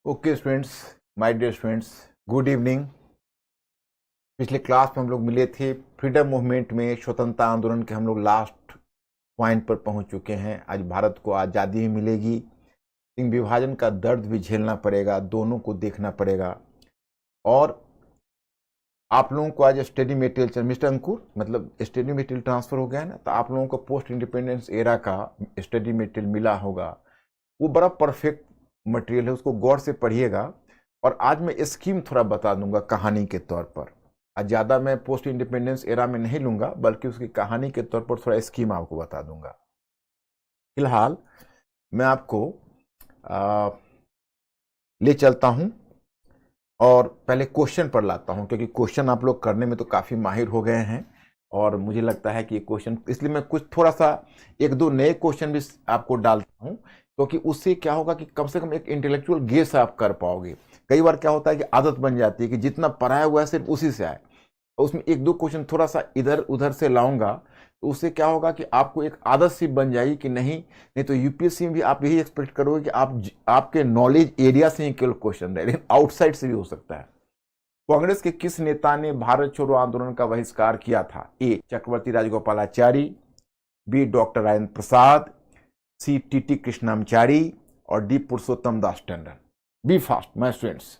Okay students, my dear students, good evening. पिछले class में हम लोग मिले थे। फ्रीडम मूवमेंट में स्वतंत्रता आंदोलन के हम लोग लास्ट पॉइंट पर पहुंच चुके हैं। आज भारत को आज़ादी भी मिलेगी, लेकिन विभाजन का दर्द भी झेलना पड़ेगा, दोनों को देखना पड़ेगा। और आप लोगों को आज स्टडी मटेरियल, मिस्टर अंकुर, मतलब स्टडी मटेरियल ट्रांसफर हो गया है ना, तो आप लोगों को पोस्ट इंडिपेंडेंस एरा का स्टडी मटेरियल मिला होगा। वो बड़ा परफेक्ट मटेरियल है, उसको गौर से पढ़िएगा। और आज मैं स्कीम थोड़ा बता दूंगा कहानी के तौर पर। आज ज़्यादा मैं पोस्ट इंडिपेंडेंस एरा में नहीं लूंगा, बल्कि उसकी कहानी के तौर पर थोड़ा स्कीम आपको बता दूंगा। फिलहाल मैं आपको ले चलता हूं और पहले क्वेश्चन पर लाता हूं, क्योंकि क्वेश्चन आप लोग करने में तो काफ़ी माहिर हो गए हैं और मुझे लगता है कि ये क्वेश्चन, इसलिए मैं कुछ थोड़ा सा एक दो नए क्वेश्चन भी आपको डालता हूं, क्योंकि उससे क्या होगा कि कम से कम एक इंटेलेक्चुअल गेस आप कर पाओगे। कई बार क्या होता है कि आदत बन जाती है कि जितना पढ़ाया हुआ है सिर्फ उसी से आए, और उसमें एक दो क्वेश्चन थोड़ा सा इधर उधर से लाऊंगा, तो उससे क्या होगा कि आपको एक आदत सी बन जाएगी कि नहीं तो यूपीएससी में भी आप यही एक्सपेक्ट करोगे कि आपके नॉलेज एरिया से ही केवल क्वेश्चन रहे, लेकिन आउटसाइड से भी हो सकता है। कांग्रेस के किस नेता ने भारत छोड़ो आंदोलन का बहिष्कार किया था? A Chakravarti Rajagopalachari, B doctor Rajendra Prasad, C TT Krishnamachari और D Purushottam Das Tandon. Be fast my students.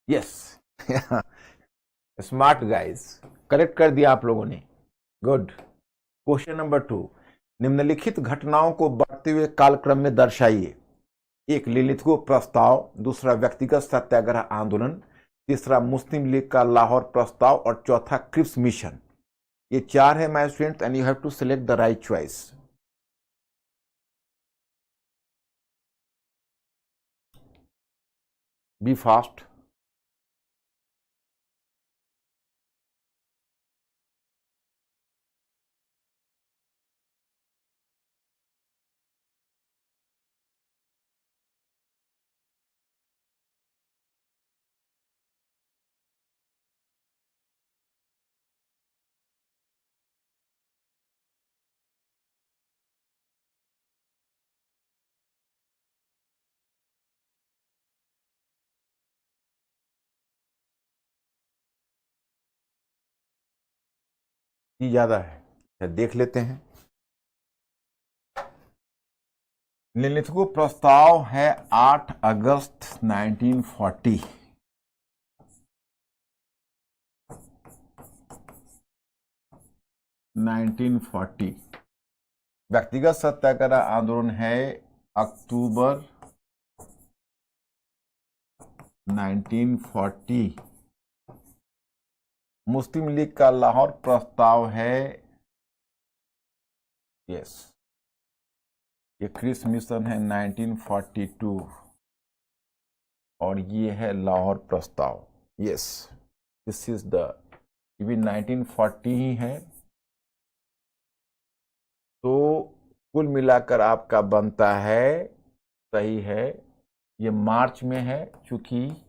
Yes, smart guys, correct कर दिया आप लोगों ने, गुड। क्वेश्चन नंबर 2, निम्नलिखित घटनाओं को बढ़ते हुए कालक्रम में दर्शाइए। एक लिलितगो प्रस्ताव, दूसरा व्यक्तिगत सत्याग्रह आंदोलन, तीसरा मुस्लिम लीग का लाहौर प्रस्ताव और चौथा क्रिप्स मिशन। ये चार है my students, and you have to select the right choice. Be fast. ये ज्यादा है, देख लेते हैं। निम्नलिखित प्रस्ताव है 8 अगस्त 1940। व्यक्तिगत सत्याग्रह आंदोलन है अक्टूबर 1940। मुस्लिम लीग का लाहौर प्रस्ताव है, यस, ये क्रिस मिशन है 1942 और ये है लाहौर प्रस्ताव। यस, दिस इज द, ये भी 1940 ही है। तो कुल मिलाकर आपका बनता है, सही है, ये मार्च में है चूंकि,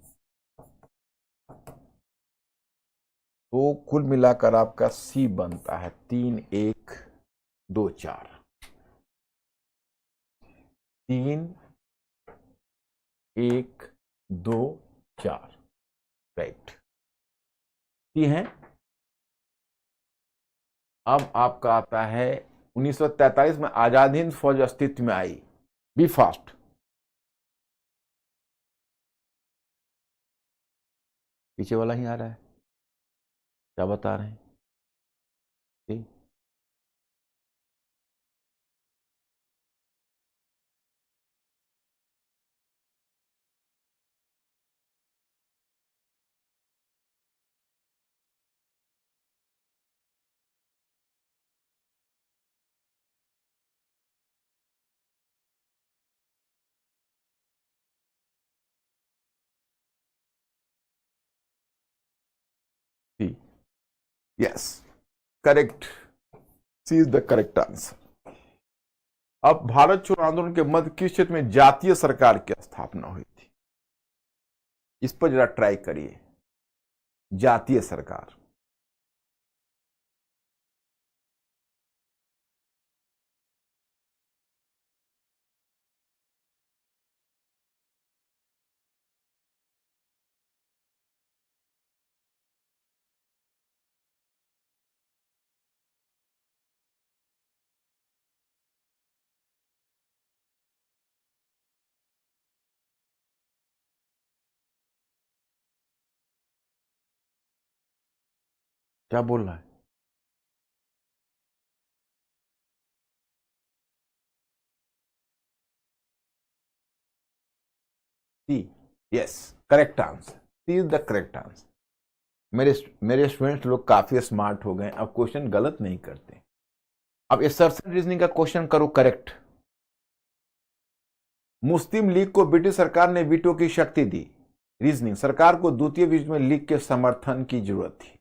तो कुल मिलाकर आपका सी बनता है 3-1-2-4। 3-1-2-4, राइट। ये है। अब आपका आता है 1943 में आजाद हिंद फौज अस्तित्व में आई। B fast. पीछे वाला ही आ रहा है, क्या बता रहे हैं? ठीक? C, yes, correct. C is the correct answer. अब भारत छोड़ो आंदोलन के मध्य किस क्षेत्र में जातीय सरकार की स्थापना हुई थी? इस पर जरा ट्राई करिए। जातीय सरकार। क्या बोल रहा है? C. Yes, correct answer. C is the correct answer. मेरे स्टूडेंट्स लोग काफी स्मार्ट हो गए, अब क्वेश्चन गलत नहीं करते। अब असर्शन रीजनिंग का क्वेश्चन करो करेक्ट। मुस्लिम लीग को ब्रिटिश सरकार ने वीटो की शक्ति दी। रीजनिंग, सरकार को द्वितीय विश्व में लीग के समर्थन की जरूरत थी।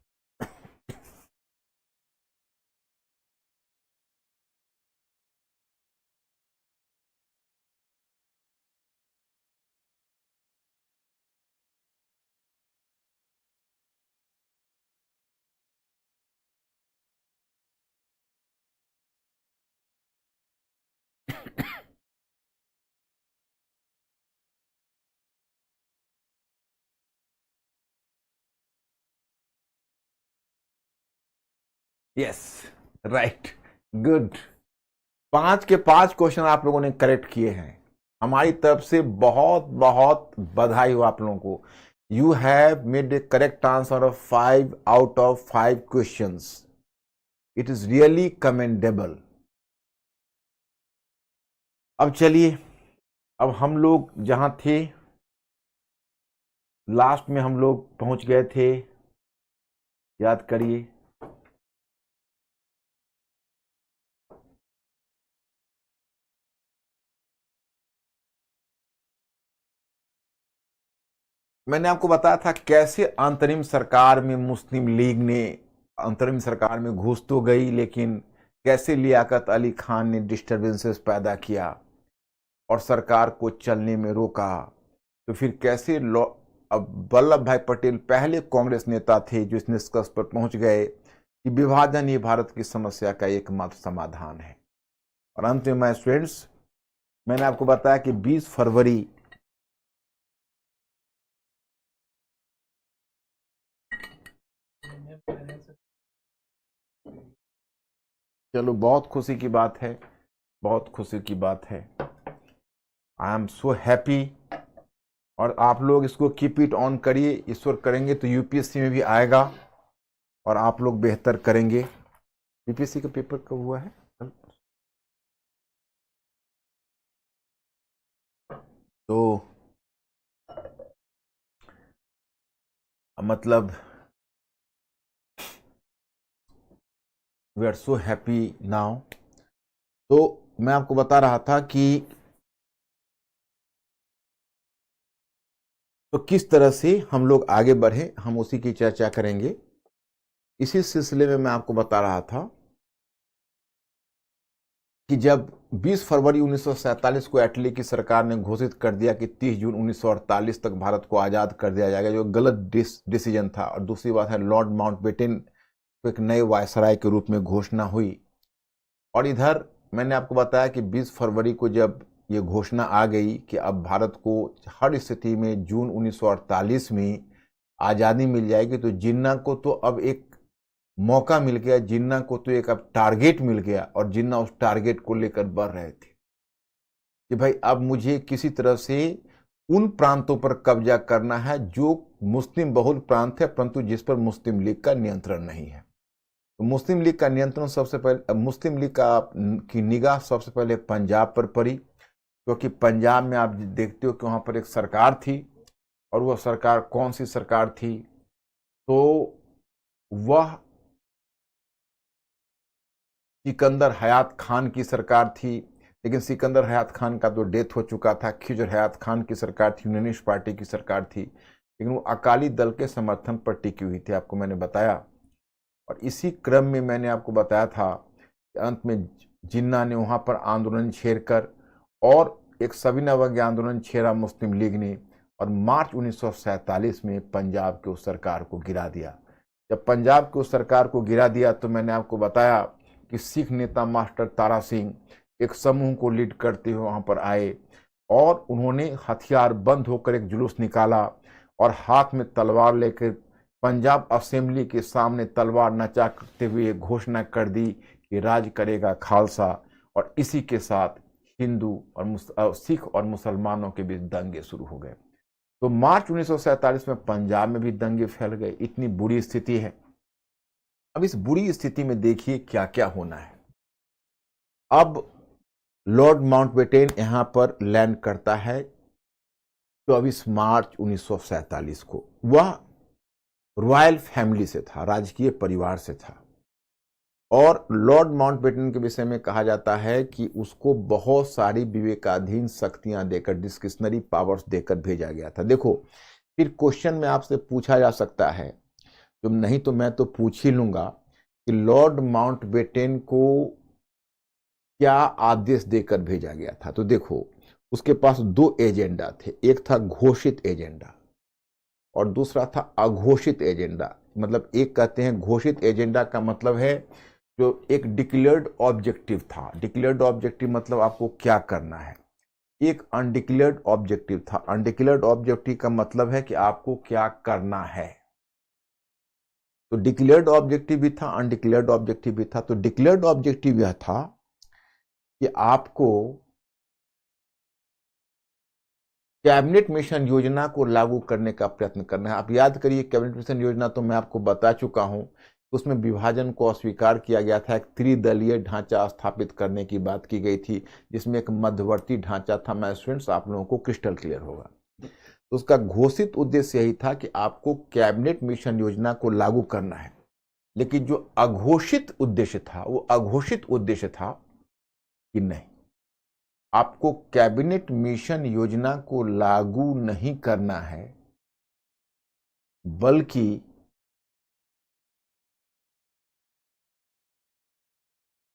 Yes, right, good. 5 के 5 क्वेश्चन आप लोगों ने करेक्ट किए हैं। हमारी तरफ से बहुत बहुत बधाई हो आप लोगों को। You have made A correct answer of 5 out of 5 questions. It is really commendable. अब चलिए, अब हम लोग जहां थे लास्ट में, हम लोग पहुंच गए थे, याद करिए। मैंने आपको बताया था कैसे अंतरिम सरकार में मुस्लिम लीग ने अंतरिम सरकार में घुस तो गई, लेकिन कैसे लियाकत अली खान ने डिस्टरबेंसेस पैदा किया और सरकार को चलने में रोका। तो फिर कैसे अब वल्लभ भाई पटेल पहले कांग्रेस नेता थे जो इस निष्कर्ष पर पहुंच गए कि विभाजन ही भारत की समस्या का एकमात्र समाधान है। और अंत में माय स्टूडेंट्स, मैंने आपको बताया कि 20 फरवरी चलो, बहुत खुशी की बात है, बहुत खुशी की बात है। I am so happy. और आप लोग इसको कीप इट ऑन करिए, ईश्वर करेंगे तो यूपीएससी में भी आएगा और आप लोग बेहतर करेंगे। यूपीएससी का पेपर कब हुआ है? तो मतलब we are so happy now. तो मैं आपको बता रहा था कि तो किस तरह से हम लोग आगे बढ़े, हम उसी की चर्चा करेंगे। इसी सिलसिले में मैं आपको बता रहा था कि जब 20 फरवरी 1947 को एटली की सरकार ने घोषित कर दिया कि 30 जून 1948 तक भारत को आज़ाद कर दिया जाएगा, जो गलत डिसीजन था। और दूसरी बात है, लॉर्ड माउंटबेटन को एक नए वायसराय के रूप में घोषणा हुई। और इधर मैंने आपको बताया कि 20 फरवरी को जब ये घोषणा आ गई कि अब भारत को हर स्थिति में जून 1948 में आज़ादी मिल जाएगी, तो जिन्ना को तो अब एक मौका मिल गया, जिन्ना को तो एक अब टारगेट मिल गया। और जिन्ना उस टारगेट को लेकर बढ़ रहे थे कि भाई अब मुझे किसी तरह से उन प्रांतों पर कब्जा करना है जो मुस्लिम बहुल प्रांत है, परंतु जिस पर मुस्लिम लीग का नियंत्रण नहीं है। तो मुस्लिम लीग का नियंत्रण सबसे पहले, मुस्लिम लीग की निगाह सबसे पहले पंजाब पर पड़ी, क्योंकि पंजाब में आप देखते हो कि वहाँ पर एक सरकार थी। और वह सरकार कौन सी सरकार थी? तो वह सिकंदर हयात खान की सरकार थी। लेकिन सिकंदर हयात खान का तो डेथ हो चुका था। खिजर हयात खान की सरकार थी, यूनानिस्ट पार्टी की सरकार थी, लेकिन वो अकाली दल के समर्थन पर टिकी हुई थी, आपको मैंने बताया। और इसी क्रम में मैंने आपको बताया था कि अंत में जिन्ना ने वहां पर आंदोलन छेड़कर, और एक सविनय अवज्ञा आंदोलन छेड़ा मुस्लिम लीग ने, और मार्च 1947 में पंजाब की उस सरकार को गिरा दिया। जब पंजाब की उस सरकार को गिरा दिया तो मैंने आपको बताया कि सिख नेता मास्टर तारा सिंह एक समूह को लीड करते हुए वहां पर आए, और उन्होंने हथियार बंद होकर एक जुलूस निकाला और हाथ में तलवार लेकर पंजाब असेंबली के सामने तलवार नचाते हुए घोषणा कर दी कि राज करेगा खालसा। और इसी के साथ हिंदू और सिख और मुसलमानों के बीच दंगे शुरू हो गए। तो मार्च 1947 में पंजाब में भी दंगे फैल गए। इतनी बुरी स्थिति है। अब इस बुरी स्थिति में देखिए क्या क्या होना है। अब लॉर्ड माउंटबेटन यहां पर लैंड करता है 24 मार्च 1947 को। वह रॉयल फैमिली से था, राजकीय परिवार से था, और लॉर्ड माउंटबेटन के विषय में कहा जाता है कि उसको बहुत सारी विवेकाधीन शक्तियां देकर, डिस्क्रिशनरी पावर्स देकर भेजा गया था। देखो, फिर क्वेश्चन में आपसे पूछा जा सकता है, तो नहीं तो मैं तो पूछ ही लूंगा कि लॉर्ड माउंटबेटन को क्या आदेश देकर भेजा गया था। तो देखो, उसके पास दो एजेंडा थे। एक था घोषित एजेंडा और दूसरा था अघोषित एजेंडा। मतलब एक कहते हैं घोषित एजेंडा का मतलब है जो एक डिक्लेयर्ड ऑब्जेक्टिव था। डिक्लेयर्ड ऑब्जेक्टिव मतलब आपको क्या करना है। एक अनडिक्लेयर्ड ऑब्जेक्टिव था। अनडिक्लेयर्ड ऑब्जेक्टिव का मतलब है कि आपको क्या करना है। तो डिक्लेयर्ड ऑब्जेक्टिव भी था, अनडिक्लेयर्ड ऑब्जेक्टिव भी था। तो डिक्लेयर्ड ऑब्जेक्टिव यह था कि आपको कैबिनेट मिशन योजना को लागू करने का प्रयत्न करना है। आप याद करिए, कैबिनेट मिशन योजना तो मैं आपको बता चुका हूं, उसमें विभाजन को अस्वीकार किया गया था। एक त्रिदलीय ढांचा स्थापित करने की बात की गई थी, जिसमें एक मध्यवर्ती ढांचा था। मैं स्टूडेंट्स आप लोगों को क्रिस्टल क्लियर होगा। तो उसका घोषित उद्देश्य यही था कि आपको कैबिनेट मिशन योजना को लागू करना है। लेकिन जो अघोषित उद्देश्य था, वो अघोषित उद्देश्य था कि नहीं, आपको कैबिनेट मिशन योजना को लागू नहीं करना है, बल्कि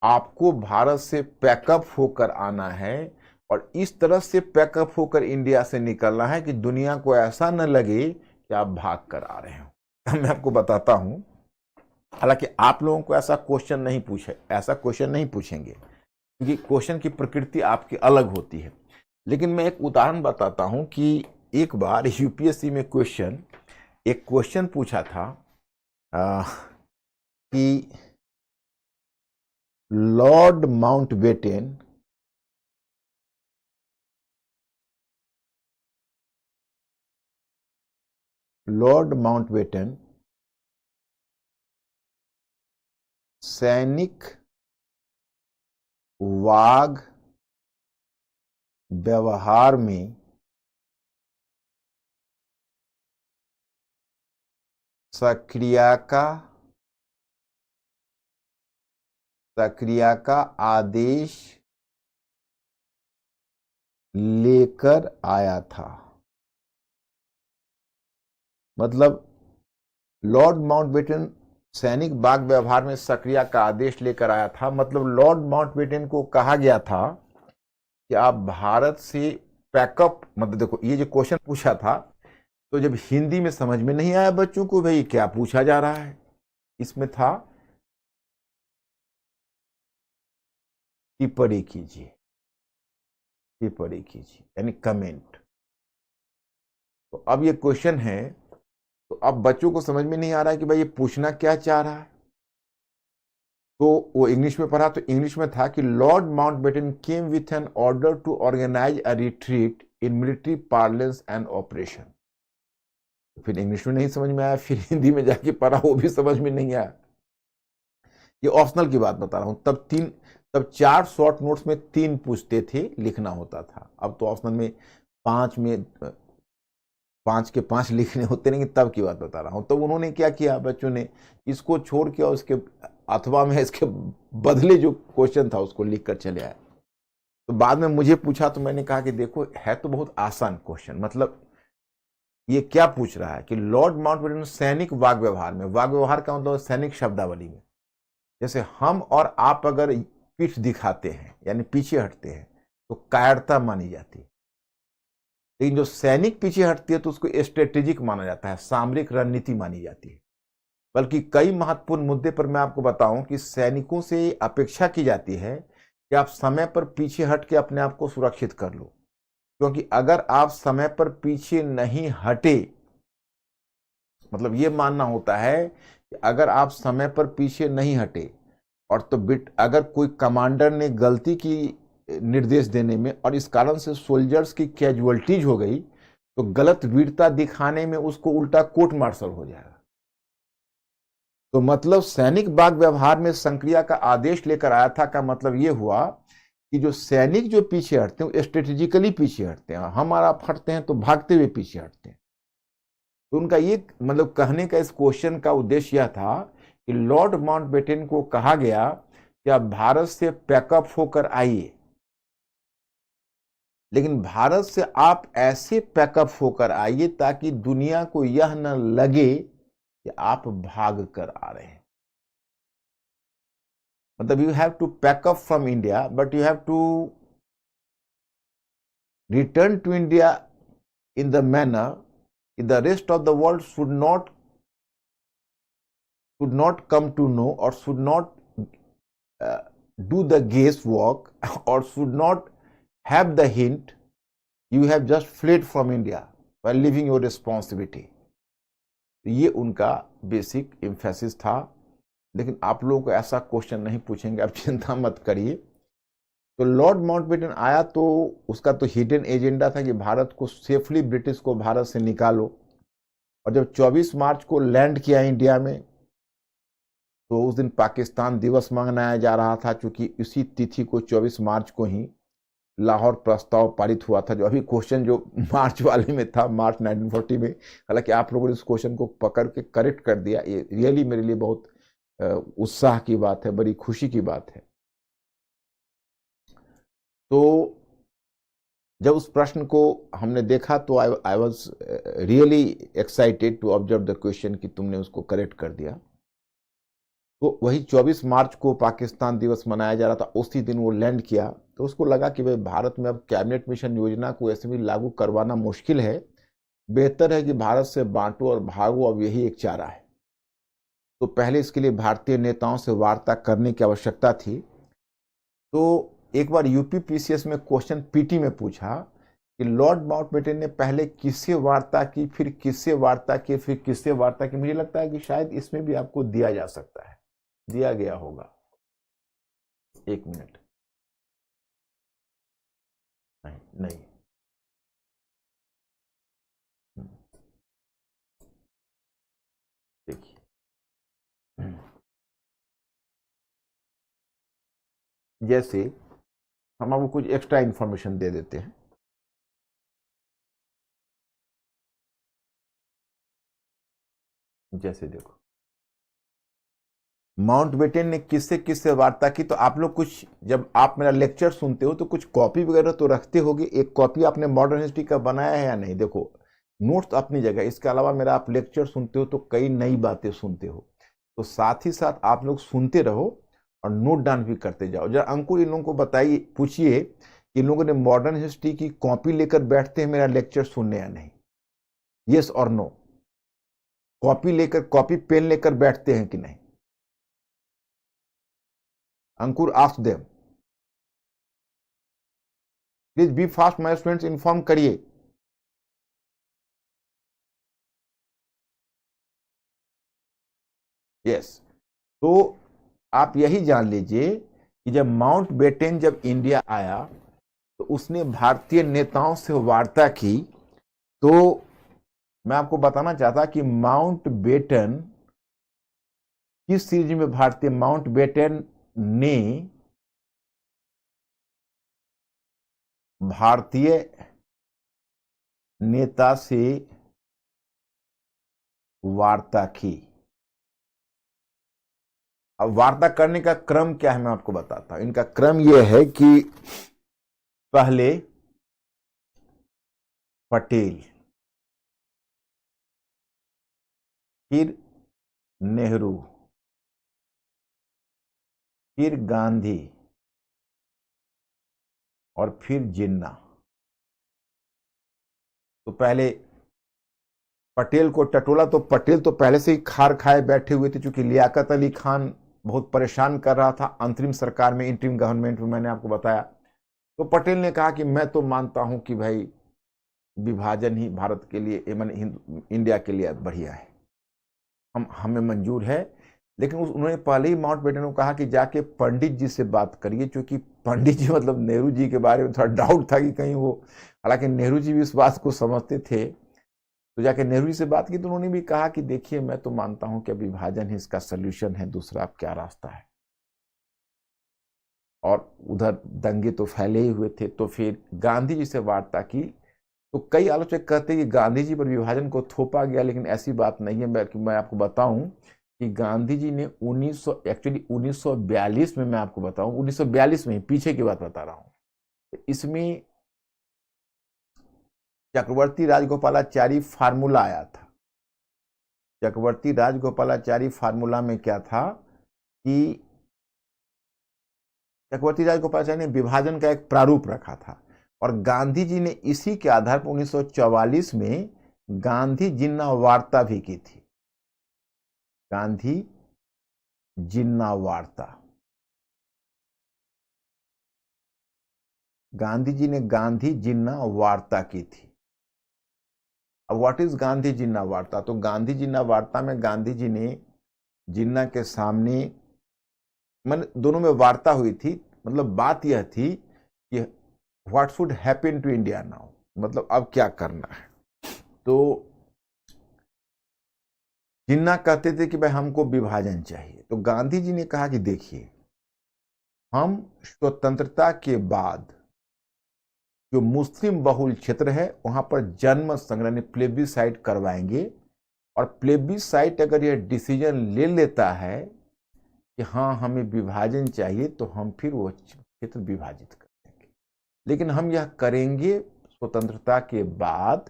आपको भारत से पैकअप होकर आना है, और इस तरह से पैकअप होकर इंडिया से निकलना है कि दुनिया को ऐसा न लगे कि आप भाग कर आ रहे हो। मैं आपको बताता हूं, हालांकि आप लोगों को ऐसा क्वेश्चन नहीं पूछेंगे, क्योंकि क्वेश्चन की प्रकृति आपकी अलग होती है। लेकिन मैं एक उदाहरण बताता हूं कि एक बार यूपीएससी में एक क्वेश्चन पूछा था कि लॉर्ड माउंटबेटन सैनिक वाग व्यवहार में सक्रिया का आदेश लेकर आया था। मतलब लॉर्ड माउंटबेटन सैनिक वाग व्यवहार में सक्रिया का आदेश लेकर आया था। मतलब लॉर्ड माउंटबेटन को कहा गया था कि आप भारत से पैकअप, मतलब देखो ये जो क्वेश्चन पूछा था, तो जब हिंदी में समझ में नहीं आया बच्चों को, भाई क्या पूछा जा रहा है, इसमें था टिप्पणी कीजिए, यानी कमेंट। तो अब ये क्वेश्चन है, तो अब बच्चों को समझ में नहीं आ रहा है कि भाई ये पूछना क्या चाह रहा है। तो वो इंग्लिश में पढ़ा, तो इंग्लिश में था कि Lord Mountbatten came with an order to organise a retreat in military parlance and operation. फिर इंग्लिश में नहीं समझ में आया, फिर हिंदी में जाके पढ़ा, वो भी समझ में नहीं आया। ये ऑप्शनल की बात बता रहा हूं। तब 4 शॉर्ट नोट्स में 3 पूछते थे, लिखना होता था। अब तो ऑप्शनल में 5 के 5 लिखने होते नहीं, तब की बात बता रहा हूं। तो उन्होंने क्या किया, बच्चों ने इसको छोड़ के और उसके अथवा में इसके बदले जो क्वेश्चन था उसको लिख कर चले आए। तो बाद में मुझे पूछा तो मैंने कहा कि देखो, है तो बहुत आसान क्वेश्चन। मतलब ये क्या पूछ रहा है कि लॉर्ड माउंटबेटन सैनिक वाग व्यवहार में, वाग व्यवहार का मतलब सैनिक शब्दावली में, जैसे हम और आप अगर पीठ दिखाते हैं यानी पीछे हटते हैं तो कायरता मानी जाती है। लेकिन जो सैनिक पीछे हटती है तो उसको स्ट्रेटेजिक माना जाता है, सामरिक रणनीति मानी जाती है। बल्कि कई महत्वपूर्ण मुद्दे पर मैं आपको बताऊं कि सैनिकों से अपेक्षा की जाती है कि आप समय पर पीछे हट के अपने आप को सुरक्षित कर लो, क्योंकि अगर आप समय पर पीछे नहीं हटे, मतलब ये मानना होता है कि अगर आप समय पर पीछे नहीं हटे और तो अगर कोई कमांडर ने गलती की निर्देश देने में और इस कारण से सोल्जर्स की कैजुअलिटीज हो गई तो गलत वीरता दिखाने में उसको उल्टा कोर्ट मार्शल हो जाएगा। तो मतलब सैनिक बाग व्यवहार में संक्रिया का आदेश लेकर आया था का मतलब ये हुआ कि जो सैनिक जो पीछे हटते हैं स्ट्रेटेजिकली पीछे हटते हैं, हमारा हटते हैं तो भागते हुए पीछे हटते हैं। तो उनका ये मतलब कहने का इस क्वेश्चन का उद्देश्य यह था कि लॉर्ड माउंटबेटन को कहा गया कि आप भारत से पैकअप होकर आइए, लेकिन भारत से आप ऐसे पैकअप होकर आइए ताकि दुनिया को यह न लगे कि आप भाग कर आ रहे हैं। मतलब you have to pack up from India but you have to return to India in the manner the rest of the world should not come to know or should not do the guesswork or should not have the hint you have just fled from India while leaving your responsibility। ये उनका basic emphasis था। लेकिन आप लोगों को ऐसा question नहीं पूछेंगे, आप चिंता मत करिए। तो लॉर्ड माउंटबेटन आया तो उसका तो हिडन एजेंडा था कि भारत को सेफली ब्रिटिश को भारत से निकालो। और जब 24 मार्च को लैंड किया इंडिया में तो उस दिन पाकिस्तान दिवस मनाया जा रहा था, क्योंकि इसी तिथि को 24 मार्च को ही लाहौर प्रस्ताव पारित हुआ था। जो अभी क्वेश्चन जो मार्च वाले में था, मार्च 1940 में, हालांकि आप लोगों ने इस क्वेश्चन को पकड़ के करेक्ट कर दिया, ये रियली मेरे लिए बहुत उत्साह की बात है, बड़ी खुशी की बात है। तो जब उस प्रश्न को हमने देखा तो I was really excited to observe the question कि तुमने उसको करेक्ट कर दिया। तो वही 24 मार्च को पाकिस्तान दिवस मनाया जा रहा था, उसी दिन वो लैंड किया। तो उसको लगा कि भाई भारत में अब कैबिनेट मिशन योजना को ऐसे भी लागू करवाना मुश्किल है, बेहतर है कि भारत से बांटो और भागो, अब यही एक चारा है। तो पहले इसके लिए भारतीय नेताओं से वार्ता करने की आवश्यकता थी। तो एक बार यूपीपीसीएस में क्वेश्चन पीटी में पूछा कि लॉर्ड माउंटबेटन ने पहले किससे वार्ता की, फिर किससे वार्ता की, फिर किससे वार्ता की। मुझे लगता है कि शायद इसमें भी आपको दिया जा सकता है, दिया गया होगा। एक मिनट, नहीं नहीं, देखिए जैसे हम आपको कुछ एक्स्ट्रा इंफॉर्मेशन दे देते हैं। जैसे देखो माउंटबेटन ने किससे किससे वार्ता की, तो आप लोग कुछ, जब आप मेरा लेक्चर सुनते हो तो कुछ कॉपी वगैरह तो रखते होगे। एक कॉपी आपने मॉडर्न हिस्ट्री का बनाया है या नहीं? देखो नोट्स अपनी जगह, इसके अलावा मेरा आप लेक्चर सुनते हो तो कई नई बातें सुनते हो, तो साथ ही साथ आप लोग सुनते रहो और नोट डाउन भी करते जाओ। जरा अंकुर इन लोगों को बताइए, पूछिए कि इन लोगों ने मॉडर्न हिस्ट्री की कॉपी लेकर बैठते हैं मेरा लेक्चर सुनने या नहीं? यस और नो? कॉपी लेकर, कॉपी पेन लेकर बैठते हैं कि नहीं? Ankur ask them, please be fast my students, inform करिए। यस। तो आप यही जान लीजिए कि जब माउंटबेटन जब इंडिया आया तो उसने भारतीय नेताओं से वार्ता की। तो मैं आपको बताना चाहता कि माउंटबेटन किस सीरीज में भारतीय, माउंटबेटन ने भारतीय नेता से वार्ता की। अब वार्ता करने का क्रम क्या है मैं आपको बताता हूं। इनका क्रम यह है कि पहले पटेल, फिर नेहरू, फिर गांधी, और फिर जिन्ना। तो पहले पटेल को टटोला, तो पटेल तो पहले से ही खार खाए बैठे हुए थे, क्योंकि लियाकत अली खान बहुत परेशान कर रहा था अंतरिम सरकार में, इंटरिम गवर्नमेंट में, मैंने आपको बताया। तो पटेल ने कहा कि मैं तो मानता हूं कि भाई विभाजन ही भारत के लिए, माने इंडिया के लिए बढ़िया है, हमें मंजूर है। लेकिन उन्होंने पहले ही माउंटबेटन को कहा कि जाके पंडित जी से बात करिए, क्योंकि पंडित जी मतलब नेहरू जी के बारे में थोड़ा डाउट था कि कहीं वो, हालांकि नेहरू जी भी इस बात को समझते थे। तो जाके नेहरू जी से बात की तो उन्होंने भी कहा कि देखिए मैं तो मानता हूं कि विभाजन ही इसका सोल्यूशन है, दूसरा अब क्या रास्ता है। और उधर दंगे तो फैले ही हुए थे। तो फिर गांधी जी से वार्ता की। तो कई आलोचक कहते हैं कि गांधी जी पर विभाजन को थोपा गया, लेकिन ऐसी बात नहीं है। मैं आपको बताऊं कि गांधी जी ने 1942 में, मैं आपको बताऊं 1942 में, पीछे की बात बता रहा हूं, इसमें चक्रवर्ती राजगोपालाचारी फार्मूला आया था। चक्रवर्ती राजगोपालाचारी फार्मूला में क्या था कि चक्रवर्ती राजगोपालाचारी ने विभाजन का एक प्रारूप रखा था, और गांधी जी ने इसी के आधार पर 1944 में गांधी जिन्ना वार्ता भी की थी। गांधी जिन्ना वार्ता, गांधी जी ने गांधी जिन्ना वार्ता की थी। अब व्हाट इज गांधी जिन्ना वार्ता? तो गांधी जिन्ना वार्ता में गांधी जी ने जिन्ना के सामने, मन दोनों में वार्ता हुई थी। मतलब बात यह थी कि what should happen to India now, मतलब अब क्या करना है। तो जिन्ना कहते थे कि भाई हमको विभाजन चाहिए। तो गांधी जी ने कहा कि देखिए, हम स्वतंत्रता के बाद जो मुस्लिम बहुल क्षेत्र है वहां पर जन्म संग्रह प्लेबिसाइट करवाएंगे, और प्लेबिसाइट अगर यह डिसीजन ले लेता है कि हाँ हमें विभाजन चाहिए, तो हम फिर वो क्षेत्र विभाजित कर देंगे। लेकिन हम यह करेंगे स्वतंत्रता के बाद,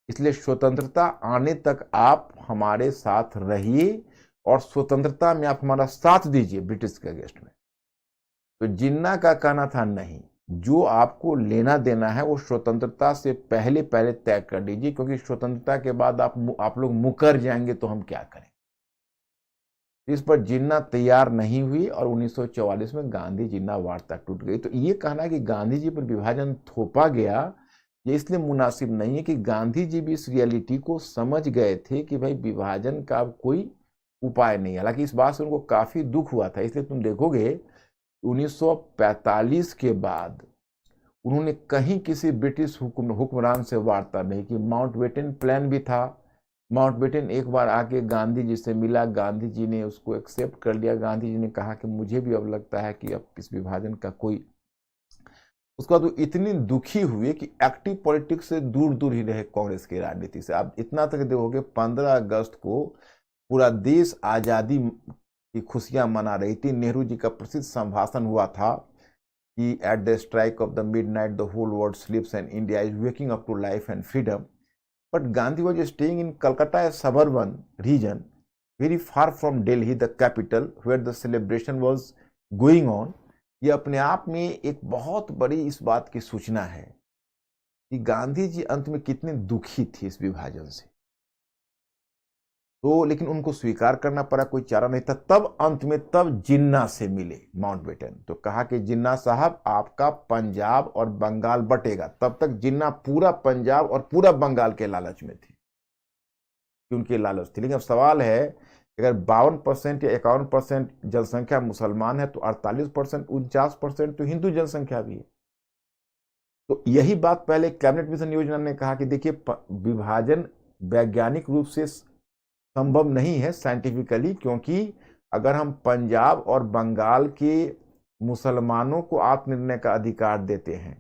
इसलिए स्वतंत्रता आने तक आप हमारे साथ रहिए, और स्वतंत्रता में आप हमारा साथ दीजिए ब्रिटिश के अगेंस्ट में। तो जिन्ना का कहना था नहीं, जो आपको लेना देना है वो स्वतंत्रता से पहले पहले तय कर दीजिए, क्योंकि स्वतंत्रता के बाद आप लोग मुकर जाएंगे तो हम क्या करें। इस पर जिन्ना तैयार नहीं हुई, और 1944 में गांधी जिन्ना वार्ता टूट गई। तो ये कहना कि गांधी जी पर विभाजन थोपा गया, ये इसलिए मुनासिब नहीं है कि गांधी जी भी इस रियलिटी को समझ गए थे कि भाई विभाजन का कोई उपाय नहीं। हालांकि इस बात से उनको काफी दुख हुआ था। इसलिए तुम देखोगे 1945 के बाद उन्होंने कहीं किसी ब्रिटिश हुक्मरान से वार्ता नहीं की। माउंटबेटन प्लान भी था, माउंटबेटन एक बार आके गांधी जी से मिला, गांधी जी ने उसको एक्सेप्ट कर लिया। गांधी जी ने कहा कि मुझे भी अब लगता है कि अब इस विभाजन का कोई, उसके बाद वो इतनी दुखी हुए कि एक्टिव पॉलिटिक्स से दूर दूर ही रहे, कांग्रेस की राजनीति से। आप इतना तक देखोगे 15 अगस्त को पूरा देश आजादी की खुशियां मना रही थी। नेहरू जी का प्रसिद्ध संभाषण हुआ था कि at the strike of the midnight the whole world sleeps and India is waking up to life and freedom, but Gandhi was staying in Calcutta, a suburban region very far from Delhi the capital, where the celebration was going on. ये अपने आप में एक बहुत बड़ी इस बात की सूचना है कि गांधी जी अंत में कितने दुखी थे इस विभाजन से। तो लेकिन उनको स्वीकार करना पड़ा, कोई चारा नहीं था। तब अंत में तब जिन्ना से मिले माउंटबेटन, तो कहा कि जिन्ना साहब आपका पंजाब और बंगाल बटेगा। तब तक जिन्ना पूरा पंजाब और पूरा बंगाल के लालच में थे, उनके लालच थी। लेकिन अब सवाल है, अगर 52% या 51% जनसंख्या मुसलमान है, तो 48%, 49% तो हिंदू जनसंख्या भी है। तो यही बात पहले कैबिनेट मिशन योजना ने कहा कि देखिए विभाजन वैज्ञानिक रूप से संभव नहीं है साइंटिफिकली, क्योंकि अगर हम पंजाब और बंगाल के मुसलमानों को आत्मनिर्णय का अधिकार देते हैं,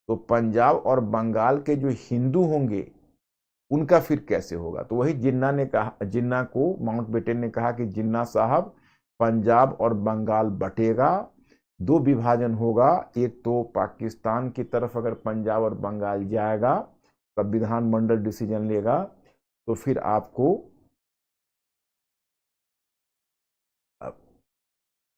तो पंजाब और बंगाल के जो हिंदू होंगे उनका फिर कैसे होगा। तो वही जिन्ना ने कहा, जिन्ना को माउंटबेटन ने कहा कि जिन्ना साहब पंजाब और बंगाल बटेगा, दो विभाजन होगा। एक तो पाकिस्तान की तरफ अगर पंजाब और बंगाल जाएगा, तब विधानमंडल डिसीजन लेगा, तो फिर आपको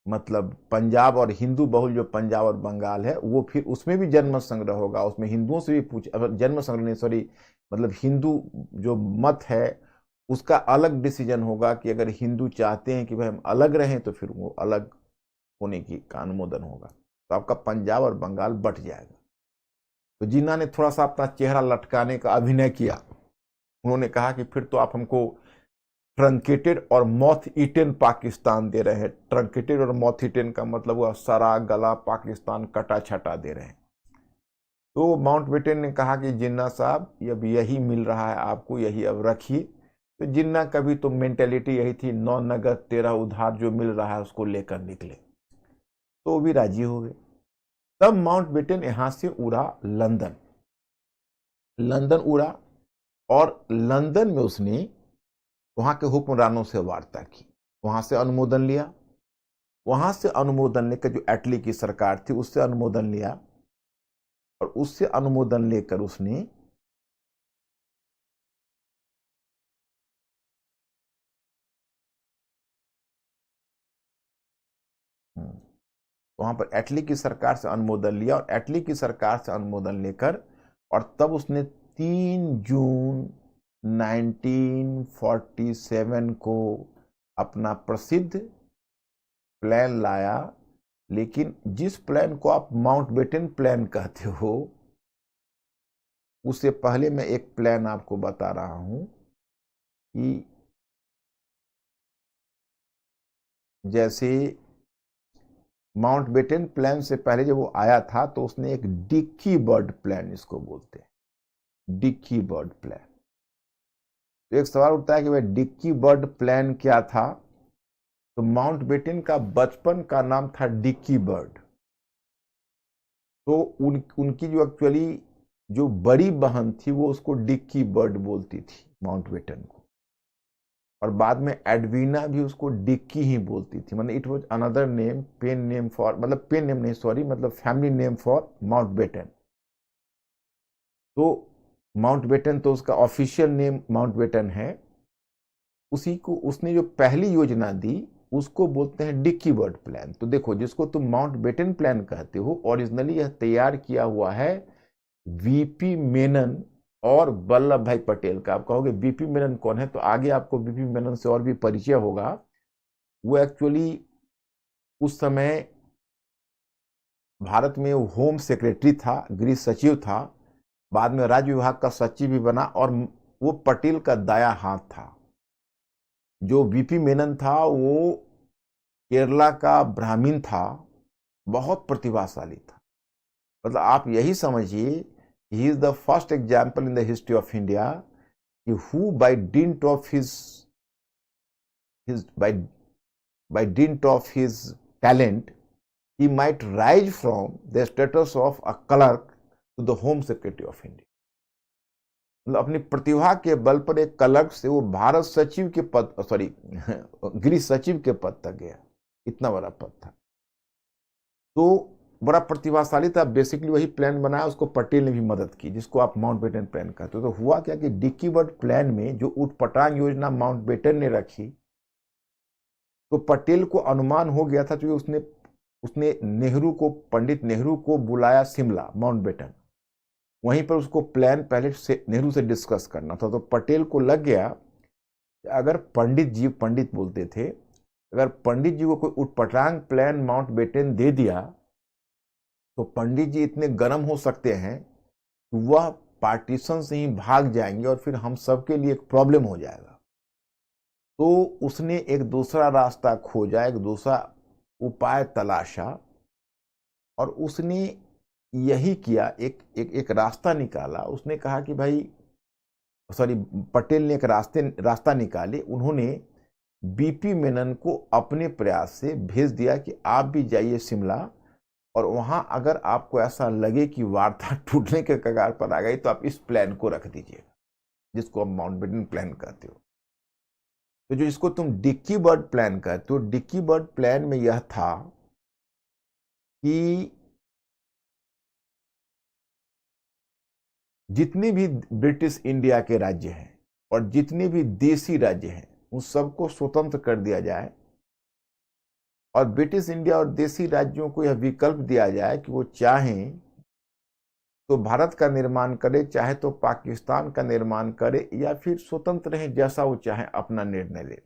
मतलब पंजाब और हिंदू बहुल जो पंजाब और बंगाल है, वो फिर उसमें भी जन्म संग्रह होगा, उसमें हिंदुओं से भी पूछ, जन्म संग्रह नहीं सॉरी, मतलब हिंदू जो मत है उसका अलग डिसीजन होगा कि अगर हिंदू चाहते हैं कि भाई हम अलग रहें तो फिर वो अलग होने की का अनुमोदन होगा, तो आपका पंजाब और बंगाल बट जाएगा। तो जिन्ना ने थोड़ा सा अपना चेहरा लटकाने का अभिनय किया, उन्होंने कहा कि फिर तो आप हमको ट्रंकेटेड और मॉथ ईटेन पाकिस्तान दे रहे हैं। ट्रंकेटेड और मॉथ ईटेन का मतलब हुआ सरा गला पाकिस्तान कटा छटा दे रहे हैं। तो माउंटबेटन ने कहा कि जिन्ना साहब अब यही मिल रहा है आपको, यही अब रखिए। तो जिन्ना कभी तो मेंटेलिटी यही थी, 9 नगद 13 उधार, जो मिल रहा है उसको लेकर निकले। तो वो भी राजी हो गए। तब माउंटबेटन यहां से उड़ा लंदन। लंदन उड़ा और लंदन में उसने वहां के हुक्मरानों से वार्ता की, वहां से अनुमोदन लिया। वहां से अनुमोदन लेकर जो एटली की सरकार थी उससे अनुमोदन लिया, और उससे अनुमोदन लेकर उसने वहां पर एटली की सरकार से अनुमोदन लिया, और एटली की सरकार से अनुमोदन लेकर और तब उसने 3 जून 1947 को अपना प्रसिद्ध प्लान लाया। लेकिन जिस प्लान को आप माउंटबेटन प्लान कहते हो, उससे पहले मैं एक प्लान आपको बता रहा हूं कि जैसे माउंटबेटन प्लान से पहले जब वो आया था तो उसने एक डिक्की बर्ड प्लान, इसको बोलते हैं डिक्की बर्ड प्लान। तो एक सवाल उठता है कि भाई डिक्की बर्ड प्लान क्या था? तो माउंटबेटन का बचपन का नाम था डिक्की बर्ड। तो उनकी जो एक्चुअली जो बड़ी बहन थी वो उसको डिक्की बर्ड बोलती थी, माउंटबेटन को। और बाद में एडवीना भी उसको डिक्की ही बोलती थी, मतलब it was another name, pen name for, मतलब पेन नेम नहीं सॉरी, मतलब फैमिली नेम फॉर माउंटबेटन। तो माउंटबेटन तो उसका ऑफिशियल नेम माउंटबेटन है। उसी को उसने जो पहली योजना दी उसको बोलते हैं डिक्की बर्ड प्लान। तो देखो, जिसको तुम माउंटबेटन प्लान कहते हो, ओरिजिनली यह तैयार किया हुआ है वीपी मेनन और वल्लभ भाई पटेल का। आप कहोगे वीपी मेनन कौन है, तो आगे आपको वीपी मेनन से और भी परिचय होगा। वो एक्चुअली उस समय भारत में होम सेक्रेटरी था, गृह सचिव था, बाद में राज्य विभाग का सचिव भी बना, और वो पटेल का दाया हाथ था। जो वीपी मेनन था वो केरला का ब्राह्मण था, बहुत प्रतिभाशाली था। मतलब आप यही समझिए, he is the first example in the history of India who by dint of his by dint of his talent he might rise from the status of a clerk to the home secretary of India। मतलब अपनी प्रतिभा के बल पर एक clerk से वो भारत सचिव के पद, सॉरी गृह सचिव के पद तक गया। इतना बड़ा पद था, तो बड़ा प्रतिभाशाली था। बेसिकली वही प्लान बनाया, उसको पटेल ने भी मदद की, जिसको आप माउंटबेटन प्लान कहते हो। तो हुआ क्या कि डिक्की बर्ड प्लान में जो उटपटांग योजना माउंटबेटन ने रखी, तो पटेल को अनुमान हो गया था, क्योंकि उसने उसने नेहरू को, पंडित नेहरू को बुलाया शिमला, माउंटबेटन। वहीं पर उसको प्लान पहले से नेहरू से डिस्कस करना था। तो पटेल को लग गया कि अगर पंडित जी, पंडित बोलते थे, अगर पंडित जी को कोई उटपटांग प्लान माउंटबेटन दे दिया तो पंडित जी इतने गर्म हो सकते हैं कि वह पार्टीशन से ही भाग जाएंगे और फिर हम सबके लिए एक प्रॉब्लम हो जाएगा। तो उसने एक दूसरा रास्ता खोजा, एक दूसरा उपाय तलाशा, और उसने यही किया, एक रास्ता निकाला। उसने कहा कि भाई, सॉरी, पटेल ने एक रास्ता निकाले। उन्होंने बीपी मेनन को अपने प्रयास से भेज दिया कि आप भी जाइए शिमला, और वहां अगर आपको ऐसा लगे कि वार्ता टूटने के कगार पर आ गई तो आप इस प्लान को रख दीजिएगा, जिसको आप माउंटबेटन प्लान कहते हो। तो जो इसको तुम डिक्की बर्ड प्लान कहते हो, डिक्की बर्ड प्लान में यह था कि जितने भी ब्रिटिश इंडिया के राज्य हैं और जितने भी देसी राज्य हैं उन सबको स्वतंत्र कर दिया जाए, और ब्रिटिश इंडिया और देशी राज्यों को यह विकल्प दिया जाए कि वो चाहें तो भारत का निर्माण करे, चाहे तो पाकिस्तान का निर्माण करे, या फिर स्वतंत्र रहे, जैसा वो चाहे अपना निर्णय ले ले।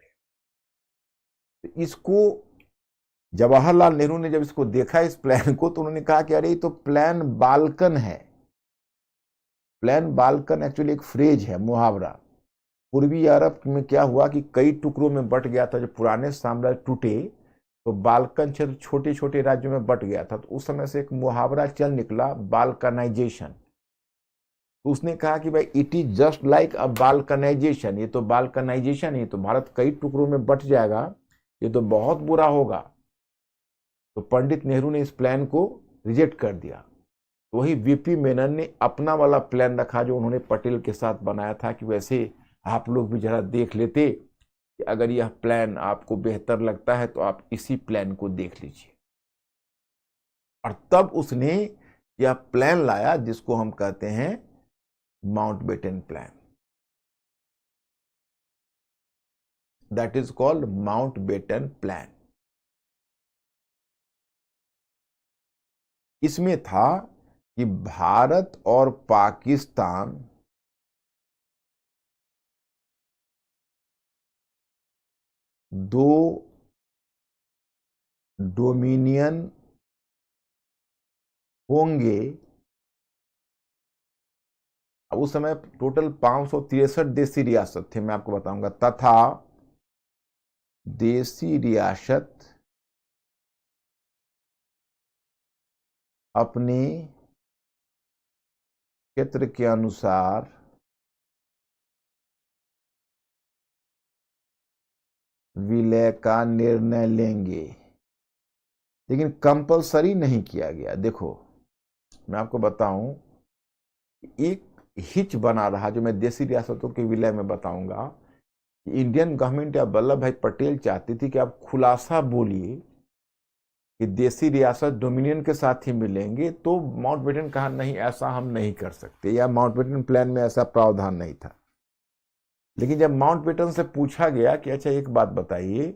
तो इसको जवाहरलाल नेहरू ने जब इसको देखा इस प्लान को, तो उन्होंने कहा कि अरे ये तो प्लान बाल्कन है। प्लान बाल्कन एक्चुअली एक फ्रेज है, मुहावरा। पूर्वी यूरोप में क्या हुआ कि कई टुकड़ों में बट गया था, जब पुराने साम्राज्य टूटे तो बाल्कन क्षेत्र छोटे छोटे राज्यों में बट गया था। तो उस समय से एक मुहावरा चल निकला, बाल्कनाइजेशन। तो उसने कहा कि भाई it is just like a balkanisation, ये तो बाल्कनाइजेशन है, तो भारत कई टुकड़ों में बट जाएगा, ये तो बहुत बुरा होगा। तो पंडित नेहरू ने इस प्लान को रिजेक्ट कर दिया। तो वही वीपी मेनन ने अपना वाला प्लान रखा, जो उन्होंने पटेल के साथ बनाया था, कि वैसे आप लोग भी जरा देख लेते कि अगर यह प्लान आपको बेहतर लगता है तो आप इसी प्लान को देख लीजिए। और तब उसने यह प्लान लाया जिसको हम कहते हैं Mountbatten plan. That is called Mountbatten plan. इसमें था कि भारत और पाकिस्तान दो डोमिनियन होंगे। अब उस समय टोटल 563 देशी रियासत थे, मैं आपको बताऊंगा, तथा देशी रियासत अपने क्षेत्र के अनुसार विलय का निर्णय लेंगे, लेकिन कंपलसरी नहीं किया गया। देखो मैं आपको बताऊं, एक हिच बना रहा, जो मैं देशी रियासतों के विलय में बताऊंगा। इंडियन गवर्नमेंट या वल्लभ भाई पटेल चाहती थी कि आप खुलासा बोलिए कि देशी रियासत डोमिनियन के साथ ही मिलेंगे, तो माउंटबेटन कहा नहीं, ऐसा हम नहीं कर सकते, या माउंटबेटन प्लान में ऐसा प्रावधान नहीं था। लेकिन जब माउंटबेटन से पूछा गया कि अच्छा एक बात बताइए,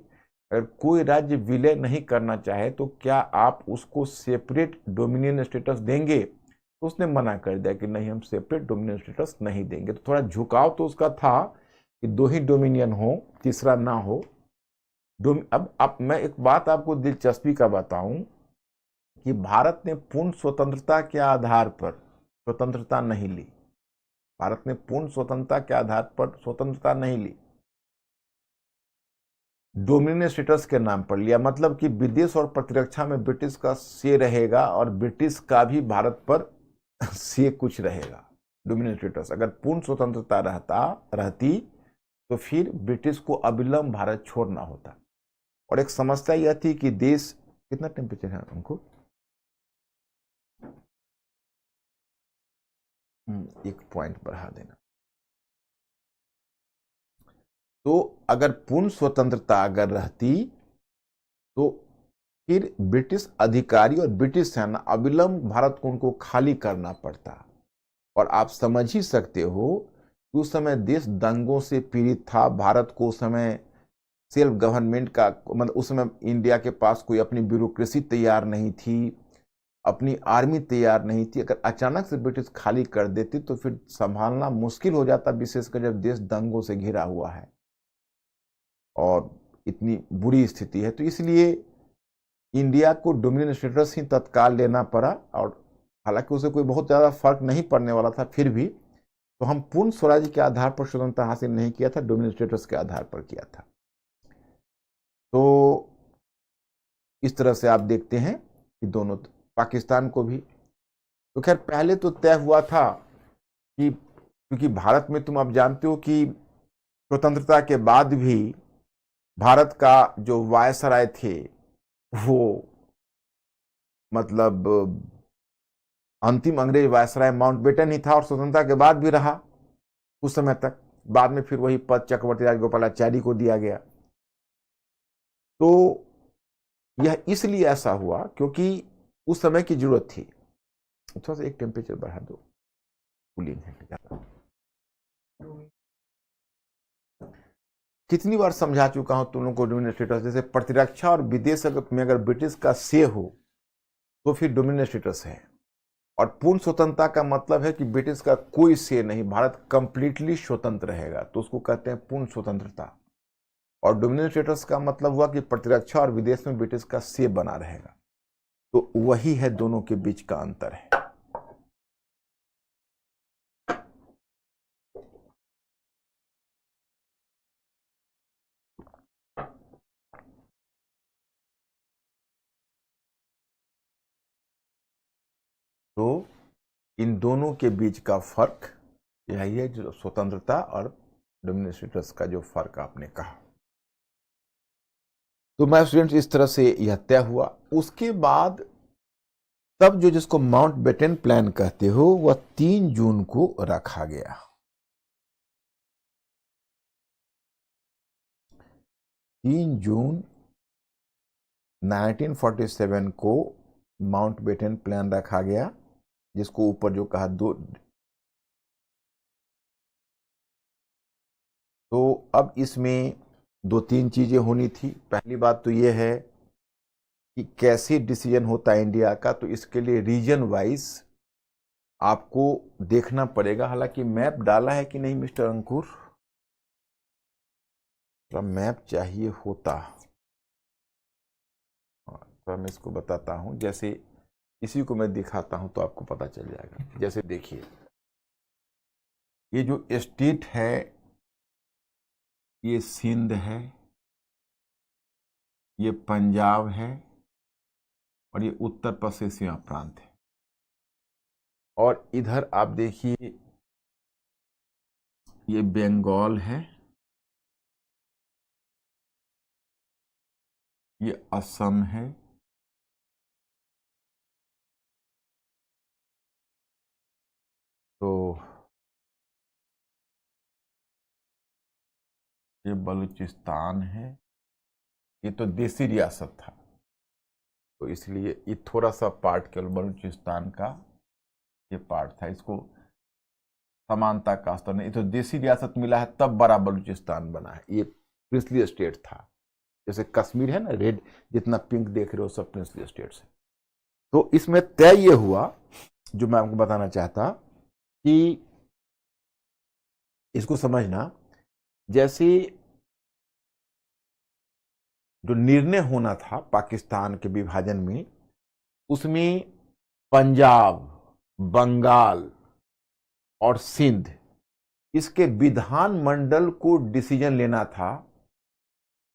अगर कोई राज्य विलय नहीं करना चाहे तो क्या आप उसको सेपरेट डोमिनियन स्टेटस देंगे? तो उसने मना कर दिया कि नहीं, हम सेपरेट डोमिनियन स्टेटस नहीं देंगे। तो थोड़ा झुकाव तो उसका था कि दो ही डोमिनियन हो, तीसरा ना हो। अब मैं एक बात आपको दिलचस्पी का बताऊं कि भारत ने पूर्ण स्वतंत्रता के आधार पर स्वतंत्रता नहीं ली। भारत ने पूर्ण स्वतंत्रता के आधार पर स्वतंत्रता नहीं ली, डोमिनियन स्टेटस के नाम पर लिया। मतलब कि विदेश और प्रतिरक्षा में ब्रिटिश का से रहेगा और ब्रिटिश का भी भारत पर से कुछ रहेगा। डोमिनियन स्टेटस, अगर पूर्ण स्वतंत्रता रहती तो फिर ब्रिटिश को अविलंब भारत छोड़ना होता। और एक समस्या यह थी कि देश, कितना टेम्परेचर है उनको, एक पॉइंट बढ़ा देना। तो अगर पूर्ण स्वतंत्रता अगर रहती तो फिर ब्रिटिश अधिकारी और ब्रिटिश सेना अविलंब भारत को उनको खाली करना पड़ता। और आप समझ ही सकते हो कि उस समय देश दंगों से पीड़ित था। भारत को उस समय सेल्फ गवर्नमेंट का, मतलब उस समय इंडिया के पास कोई अपनी ब्यूरोक्रेसी तैयार नहीं थी, अपनी आर्मी तैयार नहीं थी। अगर अचानक से ब्रिटिश खाली कर देती तो फिर संभालना मुश्किल हो जाता, विशेषकर जब देश दंगों से घिरा हुआ है और इतनी बुरी स्थिति है। तो इसलिए इंडिया को डोमिनियन स्टेटस ही तत्काल लेना पड़ा। और हालांकि उसे कोई बहुत ज़्यादा फर्क नहीं पड़ने वाला था, फिर भी तो हम पूर्ण स्वराज्य के आधार पर स्वतंत्रता हासिल नहीं किया था, डोमिनियन स्टेटस के आधार पर किया था। तो इस तरह से आप देखते हैं कि दोनों, पाकिस्तान को भी, तो खैर पहले तो तय हुआ था कि क्योंकि भारत में तुम अब जानते हो कि स्वतंत्रता के बाद भी भारत का जो वायसराय थे वो, मतलब अंतिम अंग्रेज वायसराय माउंटबेटन ही था, और स्वतंत्रता के बाद भी रहा उस समय तक। बाद में फिर वही पद चक्रवर्ती राजगोपालाचारी को दिया गया। तो यह इसलिए ऐसा हुआ क्योंकि उस समय की जरूरत थी। थोड़ा सा एक टेम्परेचर बढ़ा दो, कूलिंग है। कितनी बार समझा चुका हूं तुम लोगों को डोमिनियन स्टेटस। जैसे प्रतिरक्षा और विदेश में अगर ब्रिटिश का से हो तो फिर डोमिनियन स्टेटस है, और पूर्ण स्वतंत्रता का मतलब है कि ब्रिटिश का कोई से नहीं, भारत कंप्लीटली स्वतंत्र रहेगा, तो उसको कहते हैं पूर्ण स्वतंत्रता। और डोमिनियन स्टेटस का मतलब हुआ कि प्रतिरक्षा और विदेश में ब्रिटिश का से बना रहेगा। तो वही है, दोनों के बीच का अंतर है। तो इन दोनों के बीच का फर्क यही है, जो स्वतंत्रता और डोमिनियन स्टेटस का जो फर्क आपने कहा। तो मैं स्टूडेंट्स इस तरह से यह तय हुआ। उसके बाद तब जो जिसको माउंटबेटन प्लान कहते हो वह 3 जून को रखा गया। 3 जून 1947 को माउंटबेटन प्लान रखा गया, जिसको ऊपर जो कहा दो। तो अब इसमें 2-3 चीजें होनी थी। पहली बात तो यह है कि कैसे डिसीजन होता है इंडिया का, तो इसके लिए रीजन वाइज आपको देखना पड़ेगा। हालांकि मैप डाला है कि नहीं मिस्टर अंकुर, तो मैप चाहिए होता, तो मैं इसको बताता हूं। जैसे इसी को मैं दिखाता हूं तो आपको पता चल जाएगा। जैसे देखिए, ये जो स्टेट है ये सिंध है, ये पंजाब है, और ये उत्तर पश्चिम सीमा प्रांत है। और इधर आप देखिए ये बंगाल है, ये असम है, तो ये बलूचिस्तान है। ये तो देसी रियासत था, तो इसलिए ये थोड़ा सा पार्ट केवल बलूचिस्तान का ये पार्ट था। इसको समानता का स्तर नहीं, तो देसी रियासत मिला है तब बड़ा बलूचिस्तान बना है। ये प्रिंसली स्टेट था, जैसे कश्मीर है ना, रेड जितना पिंक देख रहे हो सब प्रिंसली स्टेट्स है। तो इसमें तय ये हुआ, जो मैं आपको बताना चाहता कि इसको समझना, जैसे जो निर्णय होना था पाकिस्तान के विभाजन में, उसमें पंजाब, बंगाल और सिंध, इसके विधानमंडल को डिसीजन लेना था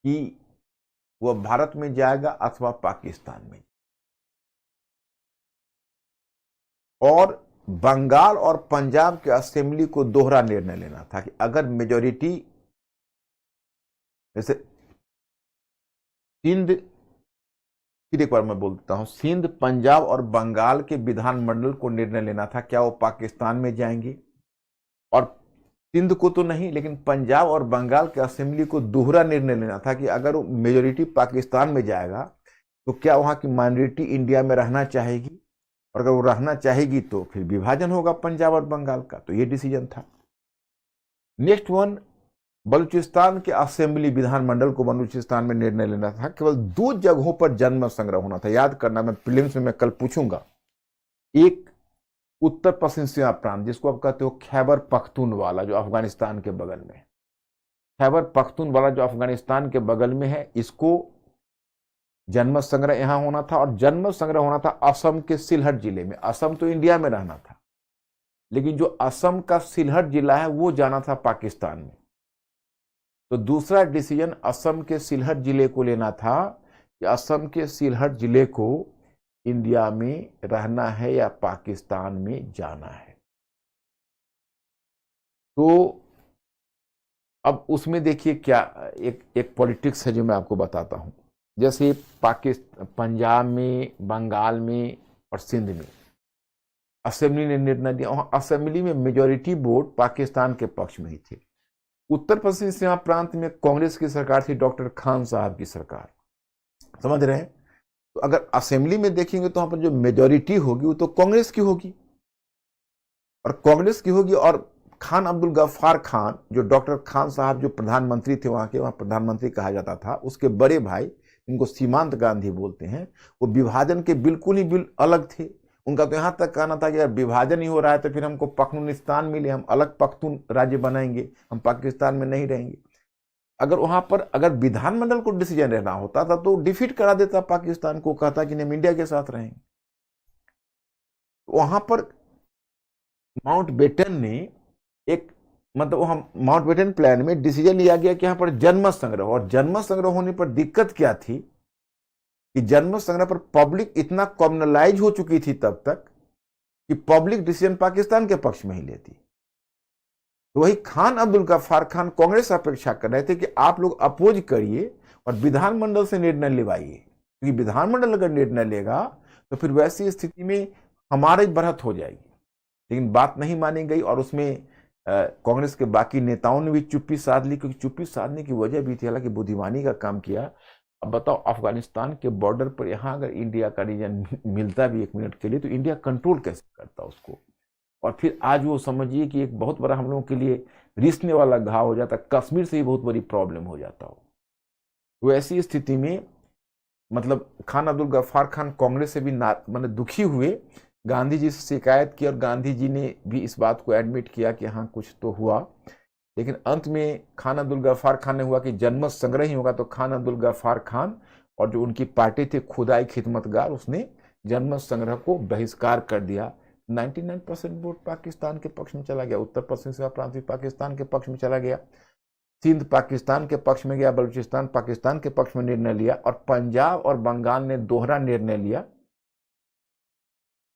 कि वह भारत में जाएगा अथवा पाकिस्तान में। और बंगाल और पंजाब के असेंबली को दोहरा निर्णय लेना था कि अगर मेजॉरिटी, जैसे सिंध, फिर एक बार मैं बोल देता हूं, सिंध, पंजाब और बंगाल के विधानमंडल को निर्णय लेना था क्या वो पाकिस्तान में जाएंगे। और सिंध को तो नहीं, लेकिन पंजाब और बंगाल के असेंबली को दोहरा निर्णय लेना था कि अगर वो मेजॉरिटी पाकिस्तान में जाएगा तो क्या वहां की माइनॉरिटी इंडिया में रहना चाहेगी, और अगर वो रहना चाहेगी तो फिर विभाजन होगा पंजाब और बंगाल का। तो ये डिसीजन था। नेक्स्ट वन, बलूचिस्तान के असेंबली विधानमंडल को बलूचिस्तान में निर्णय लेना था। केवल 2 जगहों पर जनमत संग्रह होना था, याद करना, मैं प्रीलिम्स में मैं कल पूछूंगा। एक उत्तर पश्चिम सीमा प्रांत, जिसको आप कहते हो खैबर पख्तूनवाला, जो अफगानिस्तान के बगल में, खैबर पख्तूनवाला जो अफगानिस्तान के बगल में है, इसको जनमत संग्रह यहां होना था। और जनमत संग्रह होना था असम के सिलहट जिले में। असम तो इंडिया में रहना था, लेकिन जो असम का सिलहट जिला है वो जाना था पाकिस्तान में। तो दूसरा डिसीजन असम के सिलहट जिले को लेना था कि असम के सिलहट जिले को इंडिया में रहना है या पाकिस्तान में जाना है। तो अब उसमें देखिए क्या एक पॉलिटिक्स है जो मैं आपको बताता हूं। जैसे पाकिस्तान, पंजाब में, बंगाल में और सिंध में असेंबली ने निर्णय दिया, वहां असेंबली में मेजॉरिटी वोट पाकिस्तान के पक्ष में ही थे। उत्तर पश्चिम सीमा प्रांत में कांग्रेस की सरकार थी, डॉक्टर खान साहब की सरकार, समझ रहे हैं। तो अगर असेंबली में देखेंगे तो वहां पर जो मेजॉरिटी होगी वो तो कांग्रेस की होगी, और कांग्रेस की होगी। और खान अब्दुल गफ्फार खान, जो डॉक्टर खान साहब जो प्रधानमंत्री थे वहाँ के, वहाँ प्रधानमंत्री कहा जाता था, उसके बड़े भाई, इनको सीमांत गांधी बोलते हैं, वो विभाजन के बिल्कुल ही अलग थे। उनका तो यहाँ तक कहना था कि अगर विभाजन ही हो रहा है तो फिर हमको पख्तूनिस्तान मिले, हम अलग पख्तून राज्य बनाएंगे, हम पाकिस्तान में नहीं रहेंगे। अगर वहां पर अगर विधानमंडल को डिसीजन रहना होता था तो डिफीट करा देता पाकिस्तान को, कहता कि हम इंडिया के साथ रहेंगे। वहां पर माउंटबेटन ने एक मतलब वहां माउंटबेटन प्लान में डिसीजन लिया गया कि यहाँ पर जनमत संग्रह, और जनमत संग्रह होने पर दिक्कत क्या थी कि जनमत संग्रह पर पब्लिक इतना कॉम्युनलाइज हो चुकी थी तब तक कि पब्लिक डिसीजन पाकिस्तान के पक्ष में ही लेती। तो वही खान अब्दुल गफ्फार खान कांग्रेस अपेक्षा कर रहे थे कि आप लोग अपोज करिए और विधानमंडल से निर्णय लेवाइए, क्योंकि विधानमंडल अगर निर्णय लेगा तो फिर वैसी स्थिति में हमारी बढ़त हो जाएगी। लेकिन बात नहीं मानी गई और उसमें कांग्रेस के बाकी नेताओं ने भी चुप्पी साध ली, क्योंकि चुप्पी साधने की वजह भी थी, हालांकि बुद्धिमानी का काम किया। अब बताओ, अफगानिस्तान के बॉर्डर पर यहाँ अगर इंडिया का रीजन मिलता भी 1 मिनट के लिए तो इंडिया कंट्रोल कैसे करता उसको। और फिर आज वो समझिए कि एक बहुत बड़ा हम लोगों के लिए रिसने वाला घाव हो जाता, कश्मीर से ही बहुत बड़ी प्रॉब्लम हो जाता हो। तो ऐसी स्थिति में मतलब खान अब्दुल गफ्फार खान कांग्रेस से भी मतलब दुखी हुए, गांधी जी से शिकायत की और गांधी जी ने भी इस बात को एडमिट किया कि हाँ कुछ तो हुआ। लेकिन अंत में खान अब्दुल गफ्फार खान ने हुआ कि जनमत संग्रह ही होगा, तो खान अब्दुल गफ्फार खान और जो उनकी पार्टी थी खुदाई खिदमतगार, उसने जनमत संग्रह को बहिष्कार कर दिया। 99% वोट पाकिस्तान के पक्ष में चला गया, उत्तर पश्चिम सीमा प्रांत भी पाकिस्तान के पक्ष में चला गया, सिंध पाकिस्तान के पक्ष में गया, बलूचिस्तान पाकिस्तान के पक्ष में निर्णय लिया, और पंजाब और बंगाल ने दोहरा निर्णय लिया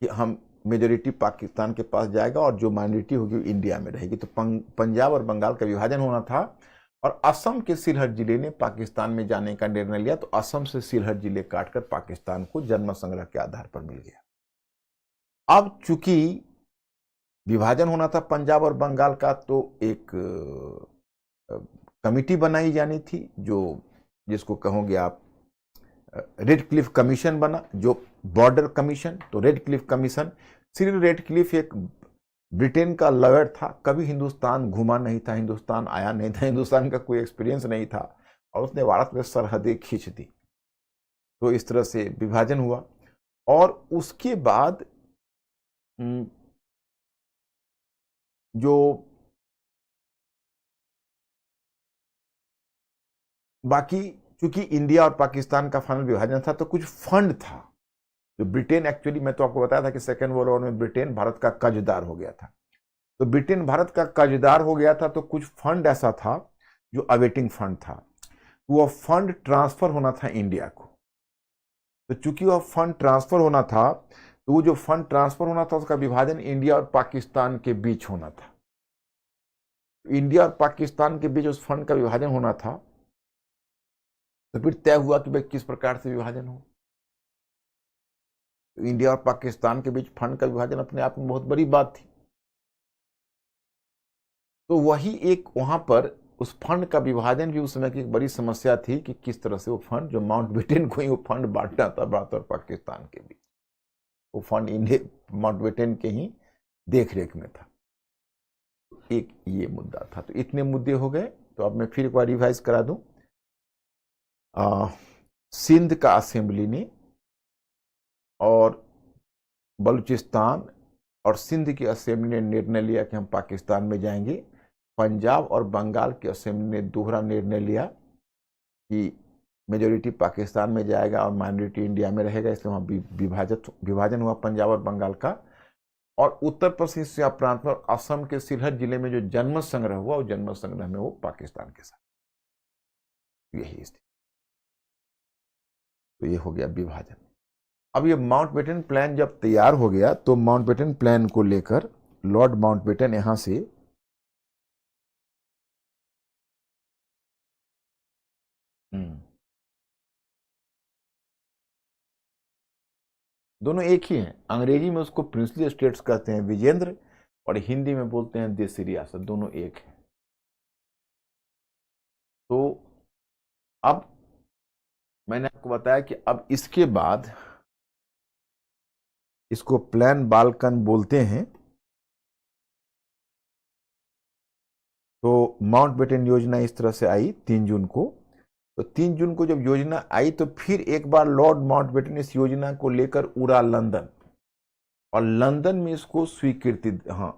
कि हम मेजोरिटी पाकिस्तान के पास जाएगा और जो माइनॉरिटी होगी वो इंडिया में रहेगी। तो पंजाब और बंगाल का विभाजन होना था और असम के सिलहट जिले ने पाकिस्तान में जाने का निर्णय लिया। तो असम से सिलहट जिले काटकर पाकिस्तान को जनमत संग्रह के आधार पर मिल गया। अब चूंकि विभाजन होना था पंजाब और बंगाल का, तो एक कमिटी बनाई जानी थी, जो जिसको कहोगे आप रेड क्लिफ कमीशन बना, जो बॉर्डर कमीशन। तो red Cliff commission, Shri red Cliff एक ब्रिटेन का लॉयर था, कभी हिंदुस्तान घूमा नहीं था, हिंदुस्तान आया नहीं था, हिंदुस्तान का कोई एक्सपीरियंस नहीं था, और उसने भारत में सरहदें खींच दी। तो इस तरह से विभाजन हुआ। और उसके बाद जो बाकी, चूंकि इंडिया और पाकिस्तान का फाइनल विभाजन था तो कुछ फंड था जो ब्रिटेन, एक्चुअली मैं तो आपको बताया था कि सेकेंड वर्ल्ड वॉर में ब्रिटेन भारत का कर्जदार हो गया था। तो ब्रिटेन भारत का कर्जदार हो गया था, तो कुछ फंड ऐसा था जो अवेटिंग फंड था, वो फंड ट्रांसफर होना था इंडिया को। तो चूंकि वह फंड ट्रांसफर होना था, तो वो जो फंड ट्रांसफर होना था उसका विभाजन इंडिया और पाकिस्तान के बीच होना था। इंडिया और पाकिस्तान के बीच उस फंड का विभाजन होना था। तो फिर तय हुआ कि भाई किस प्रकार से विभाजन हो। तो इंडिया और पाकिस्तान के बीच फंड का विभाजन अपने आप में बहुत बड़ी बात थी। तो वही एक वहां पर उस फंड का विभाजन भी उस समय की एक बड़ी समस्या थी कि किस तरह से वो फंड, जो माउंटबेटन को ही वो फंड बांटना था भारत और पाकिस्तान के बीच, वो फंड इंडिया माउंटबेटन के ही देख रेख में था। एक ये मुद्दा था। तो इतने मुद्दे हो गए। तो अब मैं फिर एक बार रिवाइज करा दूं। सिंध का असेंबली ने और बलूचिस्तान और सिंध की असेंबली ने निर्णय लिया कि हम पाकिस्तान में जाएंगे। पंजाब और बंगाल की असेंबली ने दोहरा निर्णय लिया कि मेजोरिटी पाकिस्तान में जाएगा और माइनॉरिटी इंडिया में रहेगा, इसलिए वहाँ विभाजन हुआ पंजाब और बंगाल का। और उत्तर पश्चिम सीमा प्रांत में असम के सिलहट जिले में जो जनमत संग्रह हुआ, वो जनमत संग्रह में वो पाकिस्तान के साथ, यही स्थिति। तो ये हो गया विभाजन। अब ये माउंटबेटन प्लान जब तैयार हो गया, तो माउंटबेटन प्लान को लेकर लॉर्ड माउंटबेटन यहां से दोनों एक ही हैं। अंग्रेजी में उसको प्रिंसली स्टेट्स कहते हैं, विजेंद्र, और हिंदी में बोलते हैं देसी रियासत, दोनों एक है। तो अब मैंने आपको बताया कि अब इसके बाद इसको प्लान बाल्कन बोलते हैं। तो माउंटबेटन योजना इस तरह से आई 3 जून को। तो 3 जून को जब योजना आई तो फिर एक बार लॉर्ड माउंटबेटन इस योजना को लेकर उड़ा लंदन, और लंदन में इसको स्वीकृति, हाँ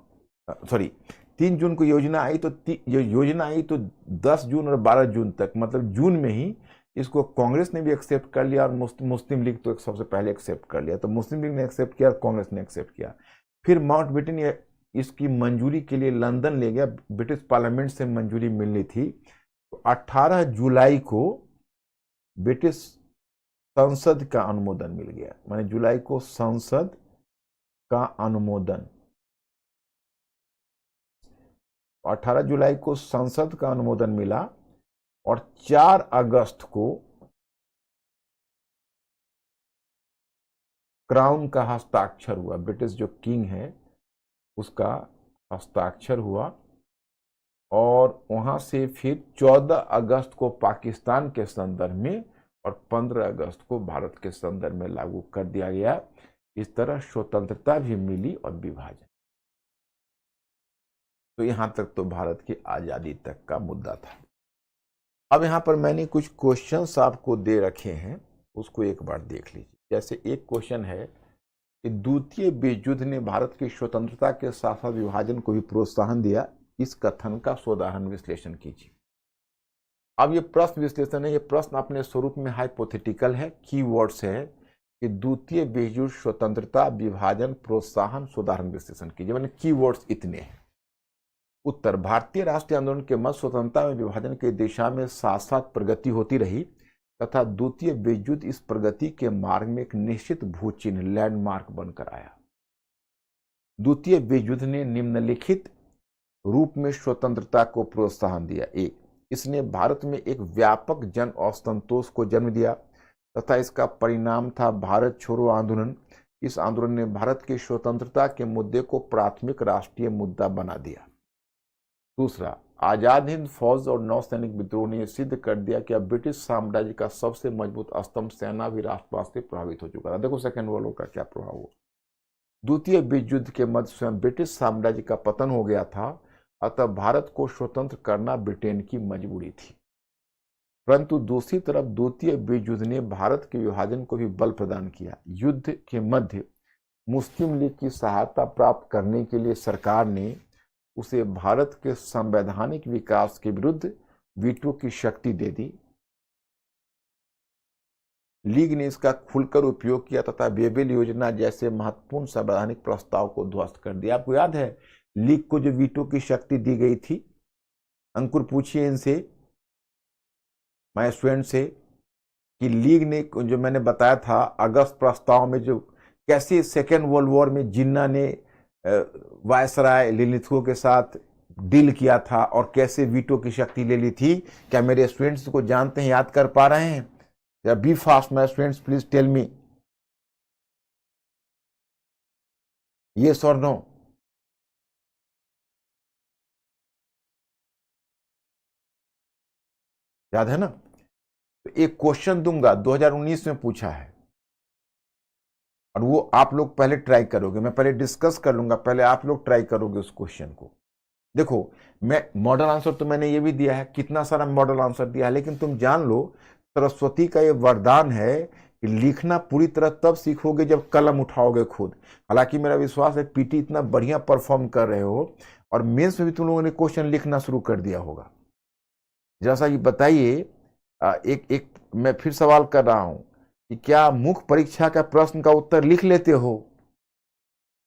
सॉरी 3 जून को योजना आई, तो योजना आई तो 10 जून और 12 जून तक, मतलब जून में ही इसको कांग्रेस ने भी एक्सेप्ट कर लिया, और मुस्लिम लीग तो सबसे पहले एक्सेप्ट कर लिया। तो मुस्लिम लीग ने एक्सेप्ट किया और कांग्रेस ने एक्सेप्ट किया। फिर माउंटबेटन इसकी मंजूरी के लिए लंदन ले गया, ब्रिटिश पार्लियामेंट से मंजूरी मिलनी थी। तो 18 जुलाई को ब्रिटिश संसद का अनुमोदन मिल गया, माने जुलाई को संसद का अनुमोदन, 18 जुलाई को संसद का अनुमोदन मिला, और 4 अगस्त को क्राउन का हस्ताक्षर हुआ, ब्रिटिश जो किंग है उसका हस्ताक्षर हुआ। और वहां से फिर 14 अगस्त को पाकिस्तान के संदर्भ में और 15 अगस्त को भारत के संदर्भ में लागू कर दिया गया। इस तरह स्वतंत्रता भी मिली और विभाजन। तो यहां तक तो भारत की आजादी तक का मुद्दा था। अब यहां पर मैंने कुछ क्वेश्चंस आपको दे रखे हैं, उसको एक बार देख लीजिए। जैसे एक क्वेश्चन है कि द्वितीय विश्व युद्ध ने भारत की स्वतंत्रता के साथ साथ विभाजन को भी प्रोत्साहन दिया, इस कथन का सोदाहरण विश्लेषण कीजिए। अब ये प्रश्न विश्लेषण है, ये प्रश्न अपने स्वरूप में हाइपोथेटिकल है, कीवर्ड्स है कि द्वितीय विश्व युद्ध, स्वतंत्रता, विभाजन, प्रोत्साहन, सोदाहरण विश्लेषण कीजिए, मैंने कीवर्ड्स इतने हैं। उत्तर, भारतीय राष्ट्रीय आंदोलन के मत स्वतंत्रता में विभाजन की दिशा में साथ साथ प्रगति होती रही तथा द्वितीय विश्व युद्ध इस प्रगति के मार्ग में एक निश्चित भूचिन्ह, लैंडमार्क बनकर आया। द्वितीय विश्व युद्ध ने निम्नलिखित रूप में स्वतंत्रता को प्रोत्साहन दिया। एक, इसने भारत में एक व्यापक जन असंतोष को जन्म दिया तथा इसका परिणाम था भारत छोड़ो आंदोलन। इस आंदोलन ने भारत की स्वतंत्रता के मुद्दे को प्राथमिक राष्ट्रीय मुद्दा बना दिया। दूसरा, आजाद हिंद फौज और नौसैनिक विद्रोह ने सिद्ध कर दिया कि अब ब्रिटिश साम्राज्य का सबसे मजबूत स्तंभ सेना भी राष्ट्रवाद से प्रभावित हो चुका था। देखो सेकेंड वर्ल्ड वॉर का क्या प्रभाव हुआ। द्वितीय विश्व युद्ध के मध्य स्वयं ब्रिटिश साम्राज्य का पतन हो गया था, अतः भारत को स्वतंत्र करना ब्रिटेन की मजबूरी थी। परंतु दूसरी तरफ द्वितीय विश्व युद्ध ने भारत के विभाजन को भी बल प्रदान किया। युद्ध के मध्य मुस्लिम लीग की सहायता प्राप्त करने के लिए सरकार ने उसे भारत के संवैधानिक विकास के विरुद्ध वीटो की शक्ति दे दी। लीग ने इसका खुलकर उपयोग किया तथा बेबिल योजना जैसे महत्वपूर्ण संवैधानिक प्रस्ताव को ध्वस्त कर दिया। आपको याद है लीग को जो वीटो की शक्ति दी गई थी? अंकुर पूछिए इनसे, मैं स्टूडेंट से, कि लीग ने जो मैंने बताया था अगस्त प्रस्ताव में, जो कैसे सेकेंड वर्ल्ड वॉर में जिन्ना ने वायसराय लिलिथुओ के साथ डील किया था और कैसे वीटो की शक्ति ले ली थी। क्या मेरे स्टूडेंट्स को जानते हैं, याद कर पा रहे हैं? या be fast my students, please tell me yes और नो। याद है ना? तो एक क्वेश्चन दूंगा 2019 में पूछा है, और वो आप लोग पहले ट्राई करोगे, मैं पहले डिस्कस कर लूंगा, पहले आप लोग ट्राई करोगे उस क्वेश्चन को। देखो मैं मॉडल आंसर तो मैंने ये भी दिया है, कितना सारा मॉडल आंसर दिया है, लेकिन तुम जान लो सरस्वती का ये वरदान है कि लिखना पूरी तरह तब सीखोगे जब कलम उठाओगे खुद। हालांकि मेरा विश्वास है पीटी इतना बढ़िया परफॉर्म कर रहे हो और मेंस में भी तुम लोगों ने क्वेश्चन लिखना शुरू कर दिया होगा। जैसा कि बताइए, एक मैं फिर सवाल कर रहा हूं कि क्या मुख्य परीक्षा का प्रश्न का उत्तर लिख लेते हो?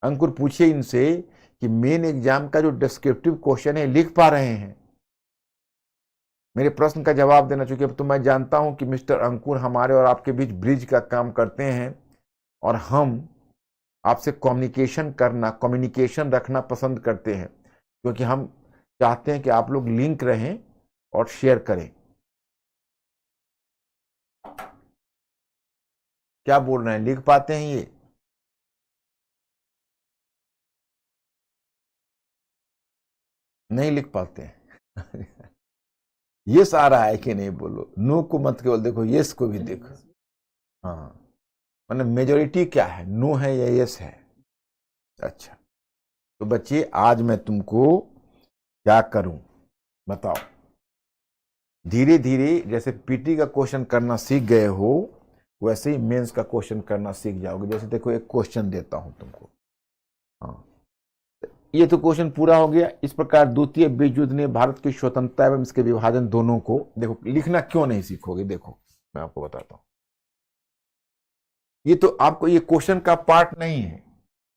अंकुर पूछिए इनसे कि मेन एग्जाम का जो डिस्क्रिप्टिव क्वेश्चन है लिख पा रहे हैं? मेरे प्रश्न का जवाब देना, चूंकि अब तो मैं जानता हूं कि मिस्टर अंकुर हमारे और आपके बीच ब्रिज का काम करते हैं और हम आपसे कम्युनिकेशन रखना पसंद करते हैं, क्योंकि हम चाहते हैं कि आप लोग लिंक रहें और शेयर करें। क्या बोल रहे हैं, लिख पाते हैं ये? नहीं लिख पाते हैं? यस आ रहा है कि नहीं बोलो, नो को मत केवल देखो, यस को भी देखो। हाँ, मतलब मेजोरिटी क्या है, नो है या यस है? अच्छा, तो बच्चे आज मैं तुमको क्या करूं, बताओ। धीरे धीरे जैसे पीटी का क्वेश्चन करना सीख गए हो वैसे ही मेंस का क्वेश्चन करना सीख जाओगे। जैसे देखो एक क्वेश्चन देता हूं तुमको, हाँ ये तो क्वेश्चन पूरा हो गया। इस प्रकार द्वितीय विश्व युद्ध ने भारत की स्वतंत्रता एवं इसके विभाजन दोनों को, देखो लिखना क्यों नहीं सीखोगे, देखो मैं आपको बताता हूं। ये तो आपको, ये क्वेश्चन का पार्ट नहीं है,